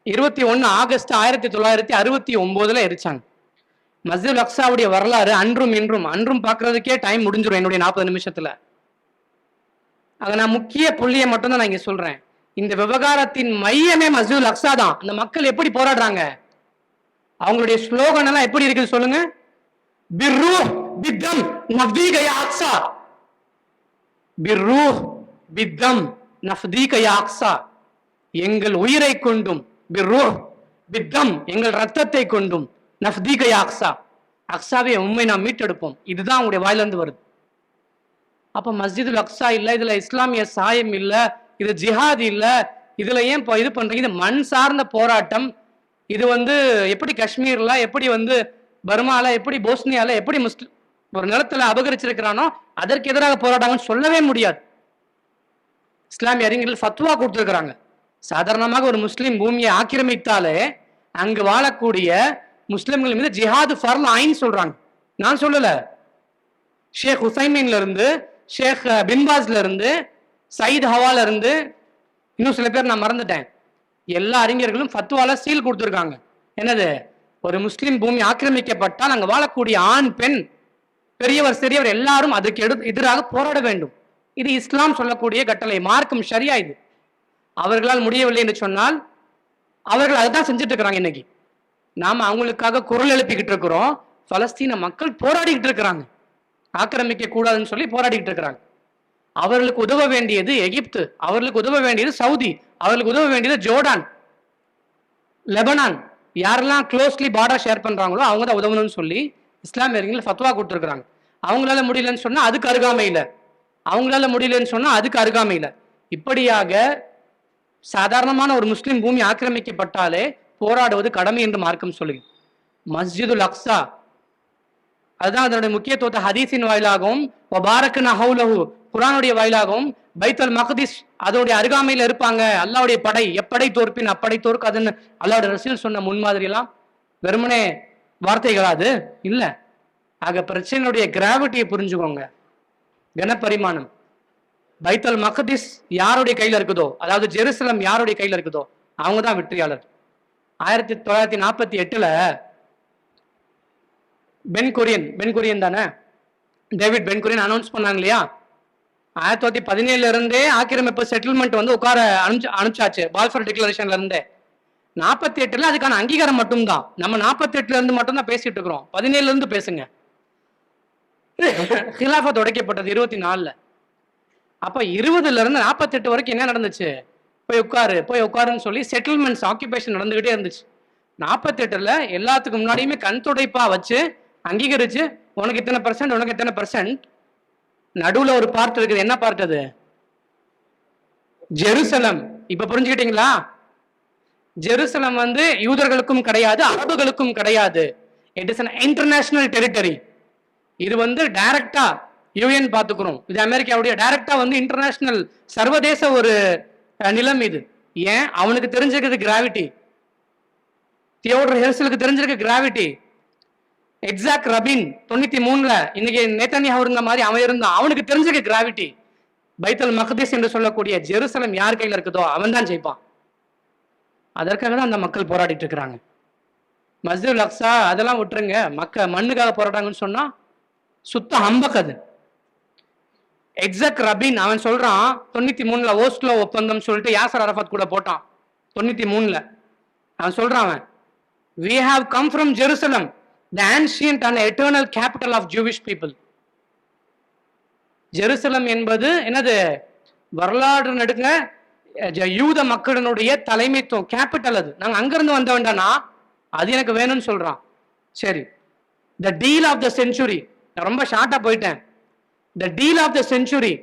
21 ஆகஸ்ட் 1969 எரிச்சாங்க. மஸ்ஜிதுல் அக்ஸாவுடைய வரலாறு அன்றும் இன்றும், அன்றும் பார்க்கறதுக்கே டைம் முடிஞ்சிடும் என்னுடைய 40 நிமிஷத்துல. அங்க நான் முக்கிய புள்ளியை மட்டும்தான் நான் இங்க சொல்றேன். இந்த விவகாரத்தின் மையமே மஸ்ஜிதுல் அக்ஸா தான். அந்த மக்கள் எப்படி போராடுறாங்க, அவங்களுடைய ஸ்லோகன் எல்லாம் எப்படி இருக்குது சொல்லுங்க. பிர்ரூஹ் பித்தம் நஃப்தீக யா அக்ஸா, பிர்ரூஹ் பித்தம் நஃப்தீக யா அக்ஸா, எங்கள் உயிரை கொண்டும், பிர்ரூஹ் பித்தம் எங்கள் ரத்தத்தை கொண்டும், நஃப்தீக யா அக்ஸா, அக்ஸாவை உண்மை நாம் மீட்டெடுப்போம். இதுதான் அவங்களுடைய வாயிலிருந்து வருது. அப்ப மஸ்ஜிதுல் அக்ஸா இல்ல, இதுல இஸ்லாமிய சாயம் இல்ல, இது ஜிஹாத் இல்ல, இதுல ஏன் இது பண்றீங்க, இது மண் சார்ந்த போராட்டம். இது எப்படி காஷ்மீர்ல, எப்படி பர்மால, எப்படி போஸ்னியால, எப்படி முஸ்லிம் ஒரு நிலத்துல அபகரிச்சிருக்கிறானோ அதற்கு எதிராக போராட்டாங்கன்னு சொல்லவே முடியாது. இஸ்லாமிய அறிஞர்கள் ஃபத்வா கொடுத்திருக்கிறாங்க. சாதாரணமாக ஒரு முஸ்லிம் பூமியை ஆக்கிரமித்தாலே அங்கு வாழக்கூடிய முஸ்லிம்கள் மீது ஜிஹாது ஃபர்ல் ஐன் சொல்றாங்க. நான் சொல்லல, ஷேக் ஹுசைமின்ல இருந்து, ஷேக் பின்பாஸ்ல இருந்து, சயீத் ஹவால இருந்து, இன்னும் சில பேர் நான் மறந்துட்டேன், எல்லா அறிஞர்களும் ஃபத்வால சீல் கொடுத்திருக்காங்க. என்னது, ஒரு முஸ்லிம் பூமி ஆக்கிரமிக்கப்பட்டால் அங்கு வாழக்கூடிய ஆண் பெண் பெரியவர் சிறியவர் எல்லாரும் அதுக்கு எதிராக போராட வேண்டும். இது இஸ்லாம் சொல்லக்கூடிய கட்டளை, மார்க்கம் ஷரியா. இது அவர்களால் முடியவில்லை என்று சொன்னால் அவர்கள் அதுதான் செஞ்சுட்டு இருக்கிறாங்க. இன்னைக்கு நாம அவங்களுக்காக குரல் எழுப்பிக்கிட்டு இருக்கிறோம். பலஸ்தீன மக்கள் போராடிக்கிட்டு இருக்கிறாங்க, ஆக்கிரமிக்க கூடாதுன்னு சொல்லி போராடிக்கிட்டு இருக்கிறாங்க. அவர்களுக்கு உதவ வேண்டியது எகிப்து, அவர்களுக்கு உதவ வேண்டியது சவுதி, அவர்களுக்கு உதவ வேண்டியது ஜோர்டான், லெபனான். யாரெல்லாம் க்ளோஸ்லி பார்டர் ஷேர் பண்றாங்களோ அவங்க தான் உதவணும்னு சொல்லி இஸ்லாமியர்கள் ஃபத்வா கொடுத்துருக்காங்க. அவங்களால முடியலன்னு சொன்னா அதுக்கு அருகாமையில், அவங்களால முடியலன்னு சொன்னா அதுக்கு அருகாமையில். இப்படியாக சாதாரணமான ஒரு முஸ்லிம் பூமி ஆக்கிரமிக்கப்பட்டாலே போராடுவது கடமை என்று மார்க்கம் சொல்லுது. மஸ்ஜிதுல் அக்ஸா அதுதான் அதனுடைய முக்கியத்துவத்தை ஹதீஸின் வாயிலாகவும் குர்ஆனுடைய வாயிலாகவும், பைத்துல் மக்திஸ் அதோடைய அருகாமையில் இருப்பாங்க. அல்லாஹ்வுடைய படை எப்படை தோற்பின் அப்படை தோற்காதுன்னு அல்லாஹ்வுடைய ரசூல் சொன்ன முன்மாதிரி எல்லாம் வெறுமனே வார்த்தைகளா? அது இல்ல. ஆக பிரச்சனையுடைய கிராவிட்டியை புரிஞ்சுக்கோங்க, கனப்பரிமாணம். பைத்துல் மக்திஸ் யாருடைய கையில இருக்குதோ, அதாவது ஜெருசலம் யாருடைய கையில இருக்குதோ அவங்க தான் வெற்றியாளர். 1948 பென்குரியன் தானே, டேவிட் பென்குரியன் அனௌன்ஸ் பண்ணாங்க இல்லையா, 1917 இருந்தே ஆக்கிரமிப்பு செட்டில்மெண்ட் உட்கார அனுப்பிச்சாச்சு, பால்ஃபர் டிக்ளரேஷன்ல இருந்தே. 48 அதுக்கான அங்கீகாரம் மட்டும்தான். நம்ம 48 இருந்து மட்டும்தான் பேசிட்டு இருக்கிறோம். 17 இருந்து பேசுங்க. ஹிலாஃபத் உடைக்கப்பட்டது 24. அப்ப 20 இருந்து 48 வரைக்கும் என்ன நடந்துச்சு? போய் உட்காருன்னு சொல்லி செட்டில்மெண்ட்ஸ், ஆக்குபேஷன் நடந்துகிட்டே இருந்துச்சு. 48 எல்லாத்துக்கும் முன்னாடியுமே கண் துடைப்பா வச்சு அங்கீகரிச்சு, உனக்கு இத்தனை %, உனக்கு எத்தனை %. நடுவுல ஒரு பார்ட் இருக்குது. என்ன பார்ட் அது? ஜெருசலம். இப்ப புரிஞ்சுக்கிட்டீங்களா? ஜெருசலம் யூதர்களுக்கும் கிடையாது, அரபுகளுக்கும் கிடையாது. It is an international territory. இது டைரக்டா யூஎன் பாத்துக்கிறோம். இது அமெரிக்காவுடைய டைரக்டா இன்டர்நேஷனல் சர்வதேச ஒரு நிலம். இது ஏன் அவனுக்கு தெரிஞ்சிருக்குது கிராவிட்டி, தியோடர் ஹெர்சலுக்கு தெரிஞ்சிருக்கு கிராவிட்டி. எக்ஸாக் ரபின் 93 இன்னைக்கு நேத்தன்யாஹு இருந்த மாதிரி அவன் இருந்தான், அவனுக்கு தெரிஞ்சிருக்கு கிராவிட்டி. பைத்துல் மக்திஸ் என்று சொல்லக்கூடிய ஜெருசலம் யார் கையில இருக்குதோ அவன் தான் ஜெயிப்பான். அதற்காக தான் அந்த மக்கள் போராடிட்டு இருக்கிறாங்க. மஸ்ஜிதுல் அக்ஸா அதெல்லாம் விட்டுருங்க, மண்ணுக்காக போராட்டாங்கன்னு சொன்னா சுத்த ஹம்பக். எக்ஸாக் ரபின் அவன் சொல்றான் 93 ஓஸ்லோ ஒப்பந்தம் சொல்லிட்டு யாசர் அரஃபத் கூட போட்டான் 93. அவன் சொல்றான், we have come from Jerusalem, the ancient and eternal capital of Jewish people. Jerusalem என்பது என்னது? வரலாறு நடுங்க யூத மக்களினுடைய தலைமைத்துவம், கேபிட்டல். அது நாங்க அங்கிருந்து வந்த வேண்டானா அது எனக்கு வேணும்னு சொல்றான். சரி, the deal of the century. நான் ரொம்ப ஷார்ட்டா போயிட்டேன். The deal of the century,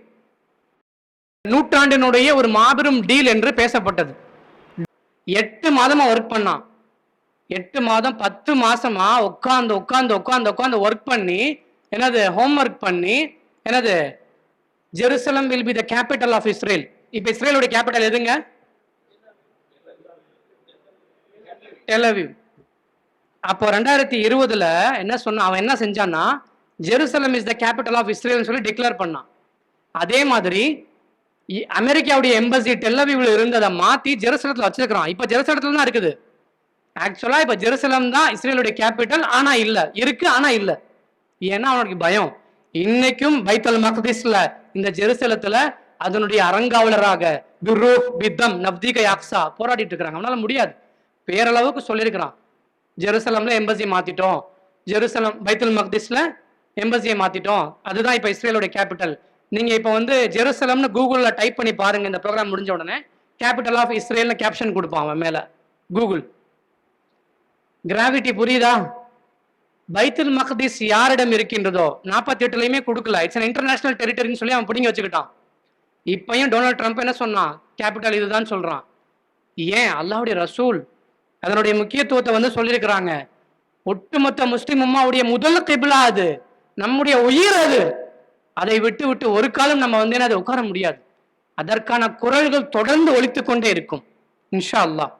நூற்றாண்டினுடைய ஒரு மாபெரும் டீல் என்று பேசப்பட்டது. 8 மாதமா ஒர்க் பண்ணான். 8 மாதம் 10 மாசமா உட்கார்ந்து ஒர்க் பண்ணி என்னது ஹோம் ஒர்க் பண்ணி என்னது Jerusalem will be the capital of Israel. இப்ப இஸ்ரேலுடைய கேபிட்டல் எதுங்க? Tel Aviv. அப்போ 2020 என்ன சொன்ன, அவன் என்ன செஞ்சான்னா Jerusalem is the capital of Israel சொல்லி டிக்ளேர் பண்ணான். அதே மாதிரி அமெரிக்காவுடைய எம்பசி டெல் அவீவ்ல இருந்ததை மாத்தி ஜெருசலத்துல வச்சிருக்கிறான். இப்ப ஜெருசலத்துல தான் இருக்குது. ஆக்சுவலா இப்ப ஜெருசலம் தான் இஸ்ரேலுடைய கேபிட்டல். ஆனா இல்ல, இருக்கு ஆனா இல்ல. ஏன்னா அவனுக்கு பயம். இன்னைக்கும் பைத்துல் மக்திஸ்ல இந்த ஜெருசலத்துல அதனுடைய அறங்காவலராக பிர்ரூஹ் பித்தம் நப்தீக யாக்ஸா போராடிட்டு இருக்கிறாங்க. அவனால முடியாது. பேரளவுக்கு சொல்லியிருக்கிறான், ஜெருசலம்ல எம்பசியை மாத்திட்டோம், ஜெருசலம் பைத்துல் மக்திஸ்ல எம்பசியை மாத்திட்டோம், அதுதான் இப்ப இஸ்ரேலுடைய கேபிட்டல். நீங்க இப்ப வந்து ஜெருசலம்னு கூகுள்ல டைப் பண்ணி பாருங்க, இந்த ப்ரோக்ராம் முடிஞ்ச உடனே கேபிட்டல் ஆஃப் இஸ்ரேல்னு கேப்ஷன் கொடுப்பான் அவன் மேல கூகுள். கிராவிட்டி புரியுதா? பைத்துல் மக்திஸ் யாரிடம் இருக்கின்றதோ 48லயுமே கொடுக்கல, இட்ஸ் அன் இன்டர்நேஷனல் டெரிட்டரின்னு சொல்லி அவன் பிடிங்கி வச்சுக்கிட்டான். இப்பயும் டொனால்ட் ட்ரம்ப் என்ன சொன்னான்? கேபிட்டல் இதுதான் சொல்றான். ஏன்? அல்லாஹ்வுடைய ரசூல் அதனுடைய முக்கியத்துவத்தை வந்து சொல்லியிருக்கிறாங்க. ஒட்டுமொத்த முஸ்லிம் உம்மாவுடைய முதல் கிப்லா அது, நம்முடைய உயிர் அது. அதை விட்டு விட்டு ஒரு காலம் நம்ம வந்து அதை உட்கார முடியாது. அதற்கான குரல்கள் தொடர்ந்து ஒலித்துக் கொண்டே இருக்கும் இன்ஷா அல்லாஹ்.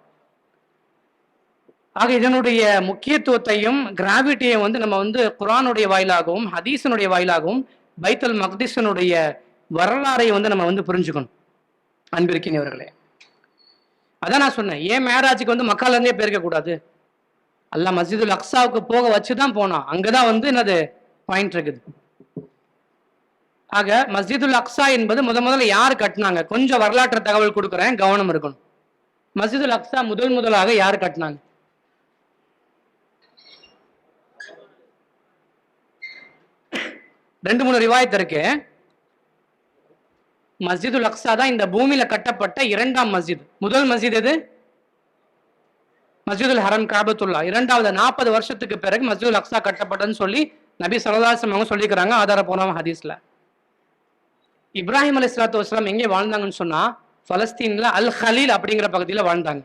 ஆக இதனுடைய முக்கியத்துவத்தையும் கிராவிட்டியை வந்து நம்ம வந்து குர்ஆனுடைய வாயிலாகவும் ஹதீஸினுடைய வாயிலாகவும் பைத்துல் மக்திஸினுடைய வரலாறை வந்து நம்ம வந்து புரிஞ்சுக்கணும் அன்பிருக்கிறவர்களே. அதான் நான் சொன்னேன், ஏன் மேராஜுக்கு வந்து மக்கால இருந்தே போயிருக்க கூடாது? அல்லாஹ் மஸ்ஜிதுல் அக்ஸாவுக்கு போக வச்சுதான் போனான். அங்கதான் வந்து என்னது பாயிண்ட் இருக்குது. ஆக மஸ்ஜிதுல் அக்ஸா என்பது முதல்ல யார் கட்டினாங்க? கொஞ்சம் வரலாற்று தகவல் கொடுக்குறேன், கவனம் இருக்கணும். மஸ்ஜிதுல் அக்ஸா முதலாக யார் கட்டினாங்க? ரெண்டு மூணு ரிவாயத் இருக்கு. மஸ்ஜிதுல் அக்ஸா தான் இந்த பூமியில கட்டப்பட்ட இரண்டாம் மஸ்ஜித். முதல் மஸ்ஜித் எது? மஸ்ஜிதுல் ஹரம் காபத்துல்லா. இரண்டாவது 40 வருஷத்துக்கு பிறகு மஸ்ஜிதுல் அக்ஸா கட்டப்பட்டதுன்னு சொல்லி நபி ஸல்லல்லாஹு அலைஹி வஸல்லம் சொல்லிக்கிறாங்க ஆதாரபூர்வ ஹதீஸ்ல. இப்ராஹிம் அலைஹிஸ்ஸலாத்து வஸ்ஸலாம் எங்கே வாழ்ந்தாங்கன்னு சொன்னா பலஸ்தீன்ல அல் ஹலீல் அப்படிங்கிற பகுதியில வாழ்ந்தாங்க.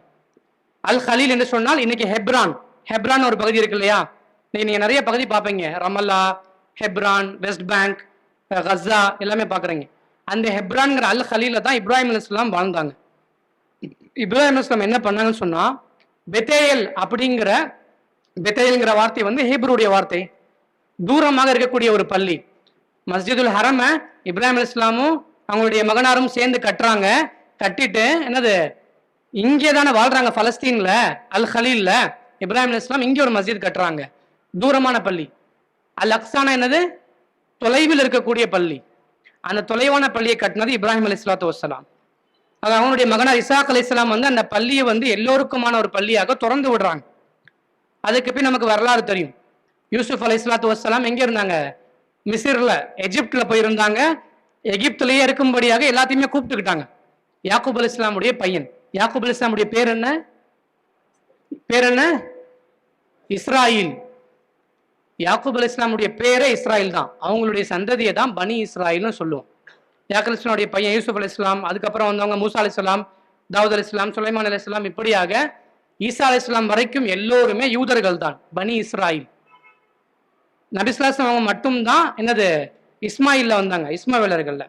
அல் ஹலீல் என்று சொன்னால் இன்னைக்கு ஹெப்ரான் ஒரு பகுதி இருக்கு இல்லையா? நீங்க நிறைய பகுதி பார்ப்பீங்க, ரமல்லா, ஹெப்ரான், வெஸ்ட் பேங்க், கஸா எல்லாமே பாக்குறீங்க. அந்த ஹெப்ரான்ங்கிற அல் ஹலீல தான் இப்ராஹிம் அலைஹிஸ்ஸலாம் வாழ்ந்தாங்க. இப்ராஹிம் அலைஹிஸ்ஸலாம் என்ன பண்ணாங்கன்னு சொன்னா பெத்தேல் பெத்தேல்ங்கிற வார்த்தை வந்து ஹீப்ருடைய வார்த்தை, தூரமாக இருக்கக்கூடிய ஒரு பள்ளி. மஸ்ஜிதுல் ஹரம இப்ராஹிம் அலைஹிஸ்ஸலாமும் அவங்களுடைய மகனாரும் சேர்ந்து கட்டுறாங்க. கட்டிட்டு என்னது இங்கே தானே வாழ்றாங்க பலஸ்தீன்ல அல் ஹலீல்ல. இப்ராஹிம் அலைஹிஸ்ஸலாம் இங்கே ஒரு மஸ்ஜித் கட்டுறாங்க, தூரமான பள்ளி. அல் அக்ஸானா என்னது? தொலைவில் இருக்கக்கூடிய பள்ளி. அந்த தொலைவான பள்ளியை கட்டினது இப்ராஹிம் அலைஹிஸ்ஸலாத்து வஸ்ஸலாம். அது அவனுடைய மகனார் இசாக் அலைஹிஸ்ஸலாம் வந்து அந்த பள்ளியை வந்து எல்லோருக்குமான ஒரு பள்ளியாக திறந்து விடுறாங்க. அதுக்கு பின் நமக்கு வரலாறு தெரியும். யூசுப் அலைஹிஸ்ஸலாத்து வஸ்ஸலாம் எங்க இருந்தாங்க? மிஸ்ர்ல, எகிப்துல போயிருந்தாங்க. எகிப்துலயே இருக்கும்படியாக எல்லாத்தையுமே கூப்பிட்டுக்கிட்டாங்க. யாக்கூப் அலைஹிஸ்ஸலாமுடைய பையன். யாக்கூப் அலைஹிஸ்ஸலாமுடைய பேர் என்ன? இஸ்ராயில். யாக்கூப் அலைஹிஸ்ஸலாமுடைய பேரே இஸ்ராயில் தான். அவங்களுடைய சந்ததியை தான் பனி இஸ்ராயில்னு சொல்லுவோம். யாக்கூப் அலைஹிஸ்ஸலாமுடைய பையன் யூசுப் அலைஹிஸ்ஸலாம், அதுக்கப்புறம் வந்தவங்க மூசா அலைஹிஸ்ஸலாம், தாவூத் அலைஹிஸ்ஸலாம், சுலைமான் அலைஹிஸ்ஸலாம், இப்படியாக ஈசா அலைஹிஸ்ஸலாம் வரைக்கும் எல்லோருமே யூதர்கள் தான், பனி இஸ்ராயில். நபி ஸல்லல்லாஹு அலைஹி வஸல்லம் அவங்க மட்டும்தான் என்னது இஸ்மாயில்ல வந்தாங்க, இஸ்மாவேலர்கள்ல.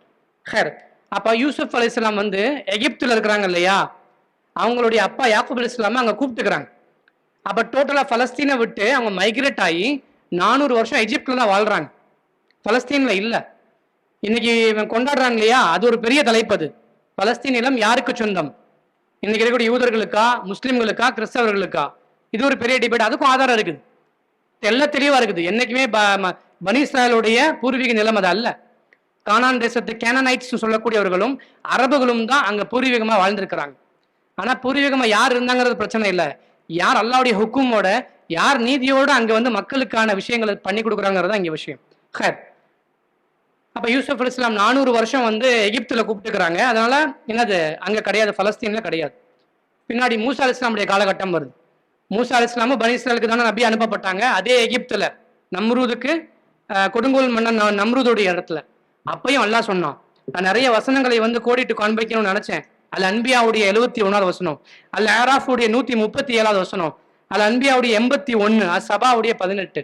ஹேர் அப்ப யூசுப் அலைஹிஸ்ஸலாம் வந்து எகிப்துல இருக்கிறாங்க இல்லையா? அவங்களுடைய அப்பா யாக்கூப் அலைஹிஸ்ஸலாம் அங்க கூப்பிட்டுக்கிறாங்க. அப்ப டோட்டலா பலஸ்தீனை விட்டு அவங்க மைக்ரேட் ஆகி 400 வருஷம் எகிப்துல தான் வாழ்றாங்க, பலஸ்தீன்ல இல்ல. இன்னைக்கு கொண்டாடுறாங்க இல்லையா? அது ஒரு பெரிய தலைப்பு. அது பலஸ்தீன் நிலம் யாருக்கு சொந்தம்? இன்னைக்கு இருக்கக்கூடிய யூதர்களுக்கா, முஸ்லிம்களுக்கா, கிறிஸ்தவர்களுக்கா? இது ஒரு பெரிய டிபேட். அதுக்கும் ஆதாரம் இருக்குது, தெல்ல தெளிவா இருக்குது. என்னைக்குமே பனி இஸ்ராயலுடைய பூர்வீக நிலம் அது அல்ல. கானான் தேசத்து கேனனைட்ஸ் சொல்லக்கூடியவர்களும் அரபுகளும் தான் அங்க பூர்வீகமா வாழ்ந்திருக்கிறாங்க. ஆனா பூர்வீகமா யார் இருந்தாங்கிறது பிரச்சனை இல்லை, யார் அல்லாஹ்வுடைய ஹுக்குமோட, யார் நீதியோட அங்க வந்து மக்களுக்கான விஷயங்களை பண்ணி கொடுக்குறாங்கிறது இங்க விஷயம். ஹேர் அப்ப யூசுப் அலைஹிஸ்ஸலாம் 400 வருஷம் வந்து எகிப்துல கூப்பிட்டுக்கிறாங்க. அதனால என்னது அங்க கிடையாது, பலஸ்தீன்ல கிடையாது. பின்னாடி மூசா அலைஹிஸ்ஸலாமுடைய காலகட்டம் வருது. மூசா அலைஹிஸ்ஸலாமும் பனி இஸ்ராயலுக்கு தானே நபி அனுப்பப்பட்டாங்க, அதே எகிப்துல நம்ரூதுக்கு, கொடுங்கோல் மன்னன் நம்ரூதுடைய இடத்துல. அப்பையும் அல்லாஹ் சொன்னான். நான் நிறைய வசனங்களை வந்து கோடிட்டு காண்பிக்கணும்னு நினைச்சேன். அல் அன்பியாவுடைய 71வது வசனம், அல் ஆராஃபுடைய 137வது வசனம், அல் அன்பியாவுடைய 81, அல் சபாவுடைய 18.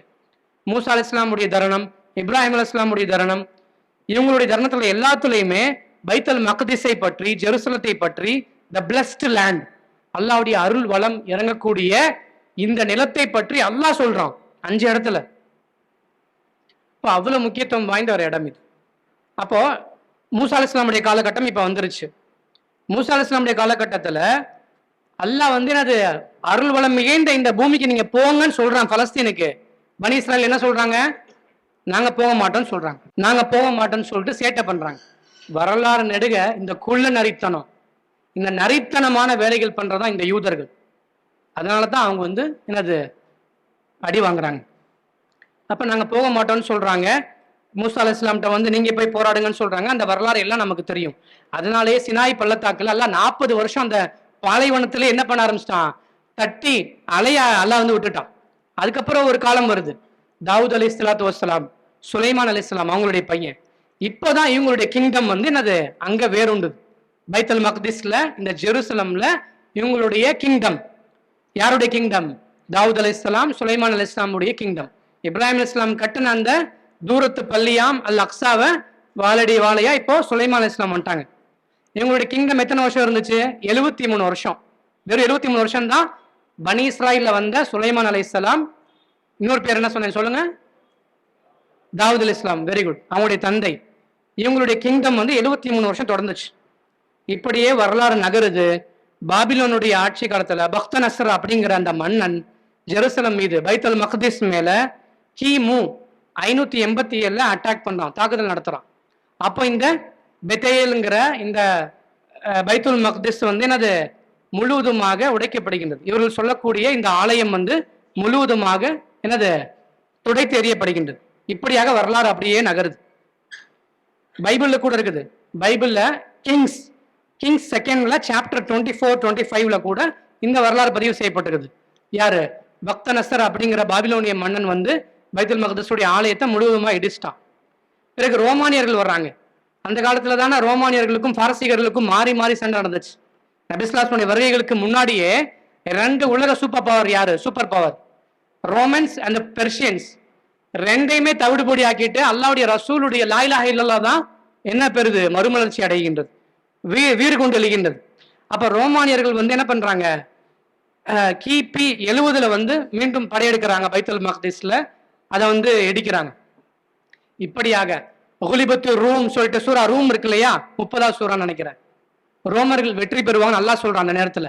மூசா அலைஹிஸ்ஸலாமுடைய தருணம், இப்ராஹிம் அலைஹிஸ்ஸலாமுடைய தருணம், இவங்களுடைய தருணத்துல எல்லாத்துலயுமே பைத்துல் மக்திஸை பற்றி, ஜெருசலத்தை பற்றி, த பிளஸ்ட் லேண்ட், அல்லாஹ்வுடைய அருள் வளம் இறங்கக்கூடிய இந்த நிலத்தை பற்றி அல்லாஹ் சொல்றான் 5 இடத்துல. இப்போ அவ்வளவு முக்கியத்துவம் வாய்ந்த ஒரு இடம் இது. அப்போ மூசா அலைஹிஸ்ஸலாமுடைய காலகட்டம் இப்ப வந்துருச்சு. மூசா அலைஹிஸ்ஸலாமுடைய காலகட்டத்துல அல்லாஹ் வந்து என்னது அருள் வளம் மிகுந்த இந்த பூமிக்கு நீங்க போங்கன்னு சொல்றான் பலஸ்தீனுக்கு. பனி இஸ்ராயல் என்ன சொல்றாங்க? நாங்க போக மாட்டோம்னு சொல்றாங்க. நாங்க போக மாட்டோம்னு சொல்லிட்டு சேட்டை பண்றாங்க. வரலாறு நெடுக இந்த குள்ள நரித்தனம், இந்த நரித்தனமான வேலைகள் பண்றதா இந்த யூதர்கள். அதனாலதான் அவங்க வந்து என்னது அடி வாங்குறாங்க. அப்ப நாங்க போக மாட்டோம்னு சொல்றாங்க. மூசா அலைஹிஸ்ஸலாம்ட்ட வந்து நீங்க போய் போராடுங்கன்னு சொல்றாங்க. அந்த வரலாறு எல்லாம் நமக்கு தெரியும். அதனாலேயே சினாய் பள்ளத்தாக்குல எல்லாம் 40 வருஷம் அந்த பாலைவனத்துல என்ன பண்ண ஆரம்பிச்சிட்டான், தட்டி அலைய அல்லாஹ் வந்து விட்டுட்டான். அதுக்கப்புறம் ஒரு காலம் வருது, தாவூத் அலைஹிஸ்ஸலாத்து வஸ்ஸலாம், சுலைமான் அலைஹிஸ்ஸலாம் அவங்களுடைய பையன். இப்பதான் இவங்களுடைய கிங்டம் வந்து என்னது அங்க வேறுண்டு. பைத்தல் மக்திஸ்ல, இந்த ஜெருசலம்ல இவங்களுடைய கிங்டம். யாருடைய கிங்டம்? தாவூத் அலைஹிஸ்ஸலாம், சுலைமான் அலைஹிஸ்ஸலாமுடைய கிங்டம். இப்ராஹிம் அலைஹிஸ்ஸலாம் கட்டின அந்த தூரத்து பள்ளியாம் அல் அக்ஸாவை வாழடி வாழையா இப்போ சுலைமான் அலைஹிஸ்ஸலாம் வந்துட்டாங்க. இவங்களுடைய கிங்டம் எத்தனை வருஷம் இருந்துச்சு? 73 வருஷம். வெறும் 73 வருஷம் தான் பனி இஸ்ராயில்ல வந்த சுலைமான் அலைஹிஸ்ஸலாம். இன்னொரு பேர் என்ன சொன்னேன் சொல்லுங்க? தாவூத் அலைஹிஸ்ஸலாம். Very good. அவங்களுடைய தந்தை. இவங்களுடைய கிங்டம் வந்து 73 வருஷம் தொடர்ந்துச்சு. இப்படியே வரலாறு நகருது. பாபிலோனுடைய ஆட்சி காலத்துல பக்த நஸ்ர் அப்படிங்கிற அந்த மன்னன் ஜெருசலம் மீது, பைத்தல் மக்திஸ் மேல கிமு 587 அட்டாக் பண்றான், தாக்குதல் நடத்துறான். அப்போ இந்த பெத்தேலுங்கிற இந்த பைத்துல் மக்திஸ் வந்து என்னது முழுவதுமாக உடைக்கப்படுகின்றது. இவர்கள் சொல்லக்கூடிய இந்த ஆலயம் வந்து முழுவதுமாக என்னது துடைத்து எறியப்படுகின்றது. இப்படியாக வரலாறு அப்படியே நகருது. பைபிள்ல கூட இருக்குது. பைபிள்ல கிங்ஸ் செகண்ட்ல சாப்டர் 24-25ல கூட இந்த வரலாறு பதிவு செய்யப்பட்டிருக்குது. யாரு? பக்த நஸ்ர் அப்படிங்கிற பாபிலோனிய மன்னன் வந்து பைத்துல் மக்திஸுடைய ஆலயத்தை முழுவதுமா இடிச்சிட்டான். பிறகு ரோமானியர்கள் வர்றாங்க. அந்த காலத்துல தானே ரோமானியர்களுக்கும் பாரசீகர்களுக்கும் மாறி மாறி சண்டை நடந்துச்சு. நபிஸ்லாஸ்னுடைய வருகைகளுக்கு முன்னாடியே 2 உலக சூப்பர் பவர். யாரு super power? Romans and Persians. ரெண்டையுமே தவிடுபொடி ஆக்கிட்டு அல்லாஹ்வுடைய ரசூலுடைய லா இலாஹ இல்லல்லாஹ் தான் என்ன பெறுது? மறுமலர்ச்சி அடைகின்றது, வீறு கொண்டு எழுகின்றது. அப்ப ரோமானியர்கள் வந்து என்ன பண்றாங்க, கிபி 70ல வந்து மீண்டும் படையெடுக்கிறாங்க பைத்துல் மக்திஸ்ல, அதை வந்து இடிக்கிறாங்க. இப்படியாக ஒகுலிபத்து ரூம் சொல்லிட்டு சூரா ரூம் இருக்கு இல்லையா, 30வது சூறான்னு நினைக்கிறேன். ரோமர்கள் வெற்றி பெறுவாங்க அல்லாஹ் சொல்றான் அந்த நேரத்துல.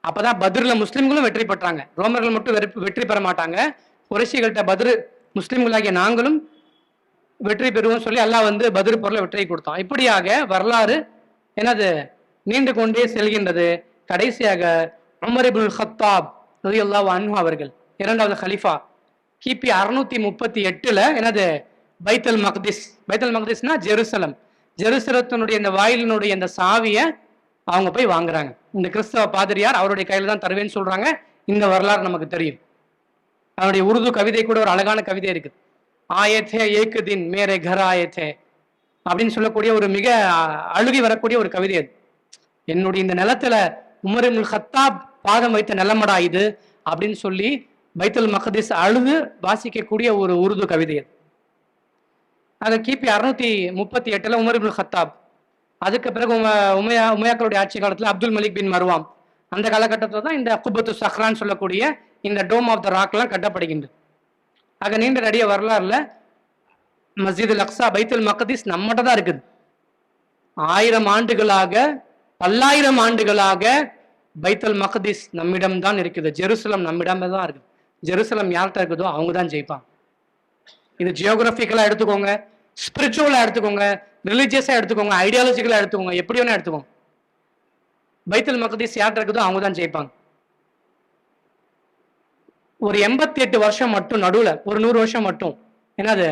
அப்பதான் பத்ர்ல முஸ்லிம்களும் வெற்றி பெற்றாங்க. ரோமர்கள் மட்டும் வெற்றி பெற மாட்டாங்க. குறைஷிகள்கிட்ட பத்ர் முஸ்லிம்களாகிய நாங்களும் வெற்றி பெறுவோம் சொல்லி அல்லாஹ் வந்து பத்ர் போர்ல வெற்றி கொடுத்தான். இப்படியாக வரலாறு என்னது நீண்டு கொண்டே செல்கின்றது. கடைசியாக உமர் இப்னுல் கத்தாப் ரலியல்லாஹு அன்ஹு அவர்கள், 2வது கலீஃபா, கிபி 638ல என்னது பைத்துல் மக்திஸ்னா ஜெருசலம். ஜெருசலத்தினுடைய இந்த வாயிலினுடைய இந்த சாவியை அவங்க போய் வாங்குறாங்க. இந்த கிறிஸ்தவ பாதிரியார் அவருடைய கையில தான் தருவேன்னு சொல்றாங்க. இந்த வரலாறு நமக்கு தெரியும். அவருடைய உருது கவிதை கூட ஒரு அழகான கவிதை இருக்கு. ஆயத்தே ஏக்கு தின் மேரே கர் ஆயத்தே அப்படின்னு சொல்லக்கூடிய ஒரு மிக அழுகி வரக்கூடிய ஒரு கவிதை அது. என்னுடைய இந்த நிலத்துல உமர் இப்னுல் கத்தாப் பாதம் வைத்த நிலமடா இது அப்படின்னு சொல்லி பைத்துல் மக்திஸ் அழுது வாசிக்கக்கூடிய ஒரு உருது கவிதை அது. அது கிபி 638ல உமர் இப்னுல் கத்தாப். அதுக்கு பிறகு உமையாக்களுடைய ஆட்சி காலத்துல அப்துல் மலிக் பின் மர்வாம். அந்த காலகட்டத்தில் தான் இந்த குபத்து சஹ்ரான்னு சொல்லக்கூடிய இந்த டோம் ஆஃப் த ராக்லாம் கட்டப்படுகின்றது. ஆக நீண்ட நடிக வரலாறுல மஸ்ஜித் அல் அக்ஸா பைத்துல் மக்திஸ் நம்மகிட்ட தான் இருக்குது. 1000 ஆண்டுகளாக, பல்லாயிரம் ஆண்டுகளாக பைத்துல் மக்திஸ் நம்மிடம் தான் இருக்குது. ஜெருசலம் நம்மிடம் தான் இருக்குது. ஜெருசலம் யார்கிட்ட இருக்குதோ அவங்க தான் ஜெயிப்பாங்க. இது ஜியோகிராபிக்கலா எடுத்துக்கோங்க, ஸ்பிரிச்சுவலா எடுத்துக்கோங்க, ரிலிஜியஸா எடுத்துக்கோங்க, ஐடியாலஜிக்கலா எடுத்துக்கோங்க, எப்படி வேணா எடுத்துக்கோங்க. பைத்துல் மக்திஸ் யார்கிட்ட இருக்குதோ அவங்க தான் ஜெயிப்பாங்க. ஒரு 88 வருஷம் மட்டும் நடுவுல ஒரு 100 வருஷம் மட்டும் என்னது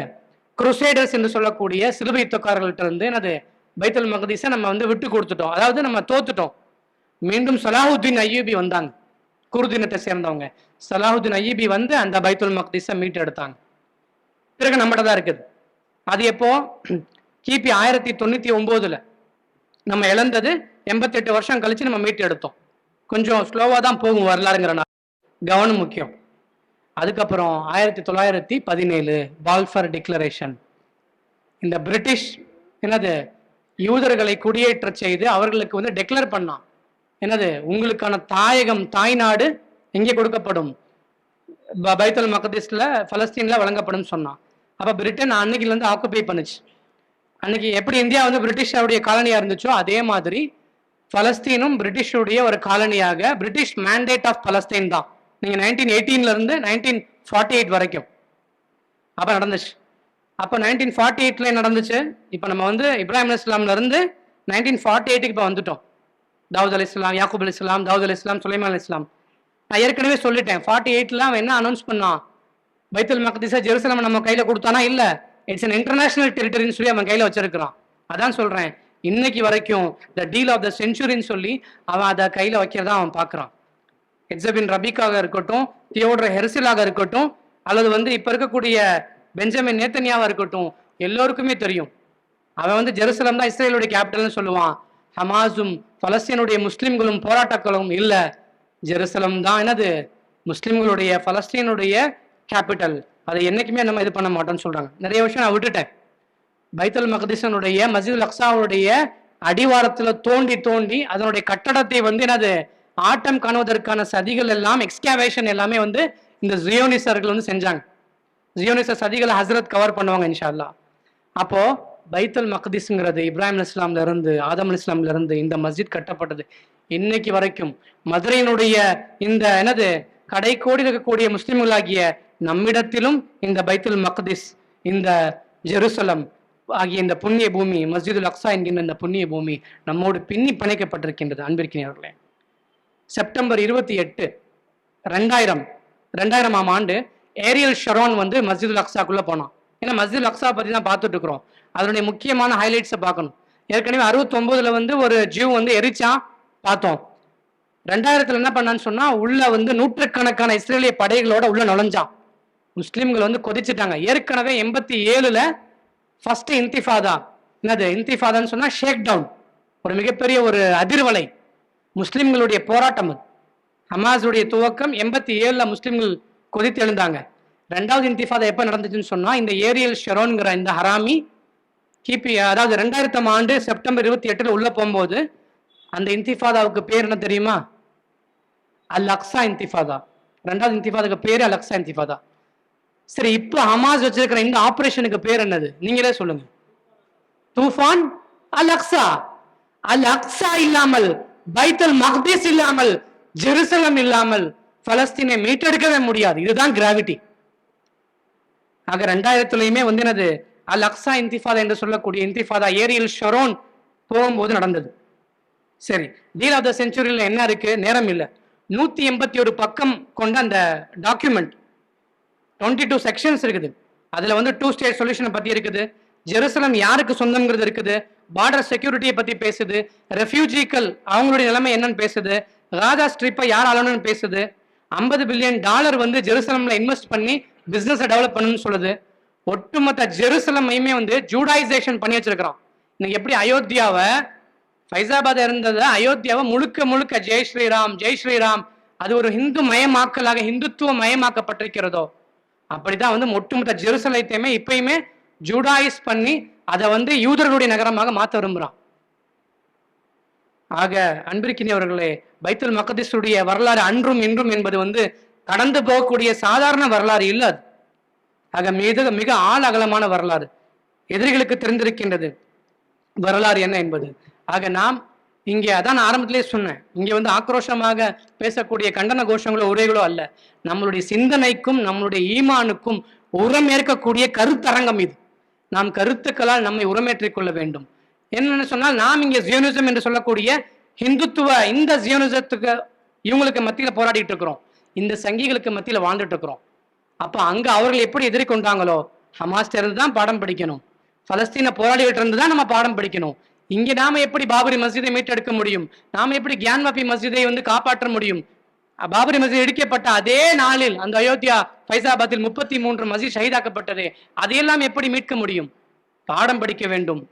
குருசேடர்ஸ் என்று சொல்லக்கூடிய சிலுவை யுத்தக்காரர்கள்ட்ட இருந்து என்னது பைத்துல் மக்திஸை நம்ம வந்து விட்டு கொடுத்துட்டோம். அதாவது நம்ம தோத்துட்டோம். மீண்டும் சலாஹுத்தீன் அய்யூபி வந்தாங்க, குர்தினத்தை சேர்ந்தவங்க. சலாஹுத்தீன் அய்யூபி வந்து அந்த பைத்துல் மக்திஸை மீட்டு எடுத்தாங்க. பிறகு நம்மகிட்ட தான் இருக்குது. அது எப்போ? கிபி 1099ல நம்ம இழந்தது 88 வருஷம் கழிச்சு நம்ம மீட்டு எடுத்தோம். கொஞ்சம் ஸ்லோவா தான் போகும் வரலாறுங்கிறனால கவனம் முக்கியம். அதுக்கப்புறம் 1917 பால்ஃபர் டிக்ளரேஷன். இந்த பிரிட்டிஷ் என்னது யூதர்களை குடியேற்ற செய்து அவர்களுக்கு வந்து டெக்ளேர் பண்ணான். என்னது உங்களுக்கான தாயகம், தாய்நாடு எங்கே கொடுக்கப்படும்? பைத்துல் மக்திஸ்ல, பலஸ்தீன்ல வழங்கப்படும் சொன்னான். அப்ப பிரிட்டன் அன்னைக்குல இருந்து ஆக்குபை பண்ணுச்சு. அன்னைக்கு எப்படி இந்தியா வந்து பிரிட்டிஷாவுடைய காலனியா இருந்துச்சோ அதே மாதிரி பலஸ்தீனும் பிரிட்டிஷுடைய ஒரு காலனியாக, பிரிட்டிஷ் மேண்டேட் ஆஃப் பலஸ்தீன் தான். நீங்க 1918ல இருந்து 1948 வரைக்கும் அப்ப நடந்துச்சு. அப்போ 1948 நடந்துச்சு. இப்போ நம்ம வந்து இப்ராஹிம் அலைஹிஸ்ஸலாம்ல இருந்து 1948க்கு இப்போ வந்துட்டோம். தாவூத் அலைஹிஸ்ஸலாம், யாக்கூப் அலைஹிஸ்ஸலாம், தாவூத் அலைஹிஸ்ஸலாம், சுலைமான் அலைஹிஸ்ஸலாம். நான் ஏற்கனவே சொல்லிட்டேன், 48ல அவன் என்ன அனௌன்ஸ் பண்ணான்? பைத்துல் மக்திஸை ஜெருசலம் நம்ம கையில கொடுத்தானா? இல்ல, இட்ஸ் அன் இன்டர்நேஷனல் டெரிட்டரின்னு சொல்லி அவன் கையில வச்சிருக்கிறான். அதான் சொல்றேன், இன்னைக்கு வரைக்கும் த டீல் ஆஃப் த செஞ்சுரின்னு சொல்லி அவன் அதை கையில வைக்கிறதா அவன் பார்க்கறான். எட்ஸபின் ரபீக்காக இருக்கட்டும், தியோடர் ஹெர்சிலாக இருக்கட்டும், அல்லது வந்து இப்ப இருக்கக்கூடிய பெஞ்சமின் நேத்தன்யாவா இருக்கட்டும், எல்லோருக்குமே தெரியும் அவன் வந்து ஜெருசலம் தான் இஸ்ரேலுடைய கேபிட்டல்னு சொல்லுவான். ஹமாஸும் பலஸ்தீனுடைய முஸ்லிம்களும் போராட்டங்களும் இல்ல, ஜெருசலம் தான் என்னது முஸ்லிம்களுடைய பலஸ்தீனுடைய கேபிட்டல். அதை என்னைக்குமே நம்ம இது பண்ண மாட்டோம்னு சொல்றாங்க. நிறைய விஷயம் நான் விட்டுட்டேன். பைத்துல் மக்திஸனுடைய மஸ்ஜிதுல் அக்ஸாவுடைய அடிவாரத்துல தோண்டி தோண்டி அதனுடைய கட்டடத்தை வந்து என்னது ஆட்டம் காணுவதற்கான சதிகள் எல்லாம், எக்ஸ்கேவேஷன் எல்லாமே வந்து இந்த ஜியோனிசர்கள் வந்து செஞ்சாங்க. ஜியோனிச சதிகளை ஹஸ்ரத் கவர் பண்ணுவாங்க இன்ஷா அல்லாஹ். அப்போ பைத்துல் மக்திஸ்ங்கிறது இப்ராஹிம் அலைஹிஸ்ஸலாம்ல இருந்து ஆதம் அலைஹிஸ்ஸலாம்ல இருந்து இந்த மஸ்ஜித் கட்டப்பட்டது. இன்னைக்கு வரைக்கும் மதுரையினுடைய இந்த என்னது கடைக்கோடி இருக்கக்கூடிய முஸ்லிம்களாகிய நம்மிடத்திலும் இந்த பைத்துல் மக்திஸ், இந்த ஜெருசலம் ஆகிய இந்த புண்ணிய பூமி, மஸ்ஜிதுல் அக்ஸா என்கின்ற இந்த புண்ணிய பூமி நம்மோடு பின்னி பிணைக்கப்பட்டிருக்கின்றது. அன்பிற்கினியவர்களே, செப்டம்பர் 28, 2000ஆம் ஆண்டு ஏரியல் ஷரோன் வந்து மஸ்ஜிதுல் அக்ஸாக்குள்ள போனான். ஏன்னா மஸ்ஜிதுல் அக்ஸா பத்தி தான் பார்த்துட்டு இருக்கிறோம். அதனுடைய முக்கியமான ஹைலைட்ஸை பார்க்கணும். ஏற்கனவே 69ல் வந்து ஒரு ஜூ வந்து எரிச்சான் பார்த்தோம். 2000ல் என்ன பண்ணான்னு சொன்னா, உள்ள வந்து நூற்றுக்கணக்கான இஸ்ரேலிய படைகளோட உள்ள நுழைஞ்சான். முஸ்லிம்கள் வந்து கொதிச்சுட்டாங்க. ஏற்கனவே 87ல் ஃபர்ஸ்ட் இன்திஃபாதா, என்னது இன்திஃபாதான்னு சொன்னா ஷேக் டவுன், ஒரு மிகப்பெரிய ஒரு அதிர்வலை, முஸ்லிம்களுடைய போராட்டம். ஹமாஸுடைய துவக்கம் 87ல் முஸ்லிம்கள் கொதித்து எழுந்தாங்க. 2வது இன்திஃபாதா எப்ப நடந்துச்சுன்னு சொன்னா, இந்த ஏரியல் ஷெரோன்கிற இந்த ஹராமி கிபி அதாவது 2000ஆம் ஆண்டு செப்டம்பர் 28ல் உள்ள போகும்போது அந்த இன்திஃபாதாவுக்கு பேர் என்ன தெரியுமா? அல் அக்ஸா இன்திஃபாதா. 2வது இன்திஃபாதாவுக்கு பேரு அல் அக்ஸா இன்திஃபாதா. சரி, இப்போ ஹமாஸ் வச்சிருக்கிற இந்த ஆபரேஷனுக்கு பேர் என்னது? நீங்களே சொல்லுங்க. தூஃபான் அல் அக்ஸா. அல் அக்ஸா இல்லாமல், பைத்துல் மக்திஸ் இல்லாமல், ஜெருசலம் இல்லாமல் பலஸ்தீனை மீட்டெடுக்கவே முடியாது. இதுதான் கிராவிட்டி. ஆக 2000லையுமே வந்து என்னது அல் அக்ஸா இன்திஃபாதா என்று சொல்லக்கூடிய இன்திஃபாதா ஏரியல் ஷரோன் போகும்போது நடந்தது. சரி, டீல் ஆஃப் த செஞ்சுரியில் என்ன இருக்கு? நேரம் இல்லை. 181 பக்கம் கொண்ட அந்த டாக்குமெண்ட் 22 செக்ஷன்ஸ் இருக்குது. அதுல வந்து 2 ஸ்டேட் சொல்யூஷனை பத்தி இருக்குது, ஜெருசலம் யாருக்கு சொந்தம்ங்கிறது இருக்குது, பார்டர் செக்யூரிட்டியை பத்தி பேசுது, ரெஃப்யூஜிக்கள் அவங்களுடைய நிலைமை என்னன்னு பேசுது, காசா ஸ்ட்ரிப்பை யார் ஆளணும்னு பேசுது, $50 பில்லியன் வந்து ஜெருசலம்ல இன்வெஸ்ட் பண்ணி பிசினஸ் டெவலப் பண்ணணும்னு சொல்லுது. ஒட்டுமொத்த ஜெருசலமையுமே வந்து ஜூடாயிசேஷன் பண்ணி வச்சிருக்கிறோம். இன்னைக்கு எப்படி அயோத்தியாவை, ஃபைசாபாத் இருந்தது அயோத்தியாவை முழுக்க முழுக்க ஜெய் ஸ்ரீராம் ஜெய் ஸ்ரீராம், அது ஒரு ஹிந்து மயமாக்கலாக, ஹிந்துத்துவ மயமாக்கப்பட்டிருக்கிறதோ, அப்படிதான் வந்து ஒட்டுமொத்த ஜெருசலத்தையுமே இப்பயுமே ஜூடாயிஸ் பண்ணி அதை வந்து யூதர்களுடைய நகரமாக மாற்ற விரும்புகிறான். ஆக அன்பிற்கினியவர்களே, பைத்துல் மக்திஸுடைய வரலாறு அன்றும் இன்றும் என்பது வந்து கடந்து போகக்கூடிய சாதாரண வரலாறு இல்லை. அது ஆக மிக மிக ஆழ அகலமான வரலாறு. எதிரிகளுக்கு தெரிந்திருக்கின்றது வரலாறு என்ன என்பது. ஆக நாம் இங்கே அதான் ஆரம்பத்திலே சொன்னேன், இங்கே வந்து ஆக்ரோஷமாக பேசக்கூடிய கண்டன கோஷங்களோ உரைகளோ அல்ல, நம்மளுடைய சிந்தனைக்கும் நம்மளுடைய ஈமானுக்கும் உரமேற்கக்கூடிய கருத்தரங்கம் இது. நாம் கருத்துக்களால் நம்மை உரமேற்றிக் கொள்ள வேண்டும். என்னன்னு சொன்னால், நாம் இங்கே ஜியோனிசம் என்று சொல்லக்கூடிய ஹிந்துத்துவ இந்த ஜியோனிசத்துக்கு இவங்களுக்கு மத்தியில போராடிட்டு இருக்கிறோம், இந்த சங்கிகளுக்கு மத்தியில வாழ்ந்துட்டு இருக்கிறோம். அப்ப அங்க அவர்கள் எப்படி எதிர்கொண்டாங்களோ, ஹமாஸ் இருந்து தான் பாடம் படிக்கணும், பலஸ்தீன போராளிகிட்ட இருந்து தான் நம்ம பாடம் படிக்கணும். இங்கே நாம எப்படி பாபரி மஸ்ஜிதை மீட்டெடுக்க முடியும், நாம எப்படி கியான்வாபி மஸ்ஜிதை வந்து காப்பாற்ற முடியும். பாபரி மஸ்ஜித் இடிக்கப்பட்ட அதே நாளில் அந்த அயோத்தியா ஃபைசாபாத்தில் 33 மஸ்ஜித் ஷஹீதாக்கப்பட்டது, அதையெல்லாம் எப்படி மீட்க முடியும்? பாடம் படிக்க வேண்டும்.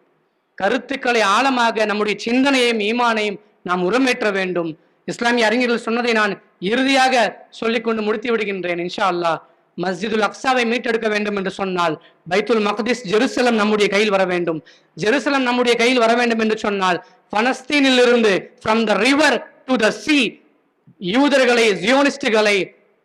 கருத்துக்களை ஆழமாக நம்முடைய சிந்தனையையும் ஈமானையும் நாம் உரமேற்ற வேண்டும். இஸ்லாமிய அறிஞர்கள் சொன்னதை நான் இறுதியாக சொல்லிக்கொண்டு முடித்து விடுகின்றேன். இன்ஷா அல்லாஹ், மஸ்ஜிதுல் அக்ஸாவை மீட்டெடுக்க வேண்டும் என்று சொன்னால் பைத்துல் மக்திஸ் ஜெருசலம் நம்முடைய கையில் வர வேண்டும். ஜெருசலம் நம்முடைய கையில் வர வேண்டும் என்று சொன்னால் பலஸ்தீனில் இருந்து from the river to the sea யூதர்களை, ஜியோனிஸ்டுகளை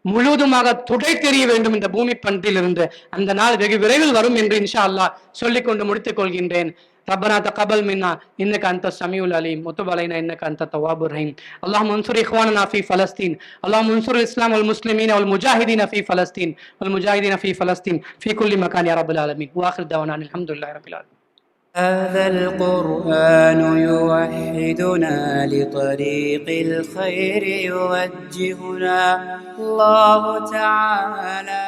முழுவதுமாக துடை தெரிய வேண்டும் இந்த பூமி பந்தில் இருந்து. அந்த நாள் வெகு விரைவில் வரும் என்று இன்ஷா அல்லாஹ் சொல்லிக்கொண்டு முடித்துக் கொள்கின்றேன். ربنا تقبل منا إنك أنت السميع العليم وتب علينا إنك أنت التواب الرحيم. اللهم انصر إخواننا في فلسطين، اللهم انصر الإسلام والمسلمين والمجاهدين في فلسطين في كل مكان يا رب العالمين. وآخر دعوانا الحمد لله رب العالمين. هذا القرآن يوحدنا لطريق الخير يوجهنا. الله تعالى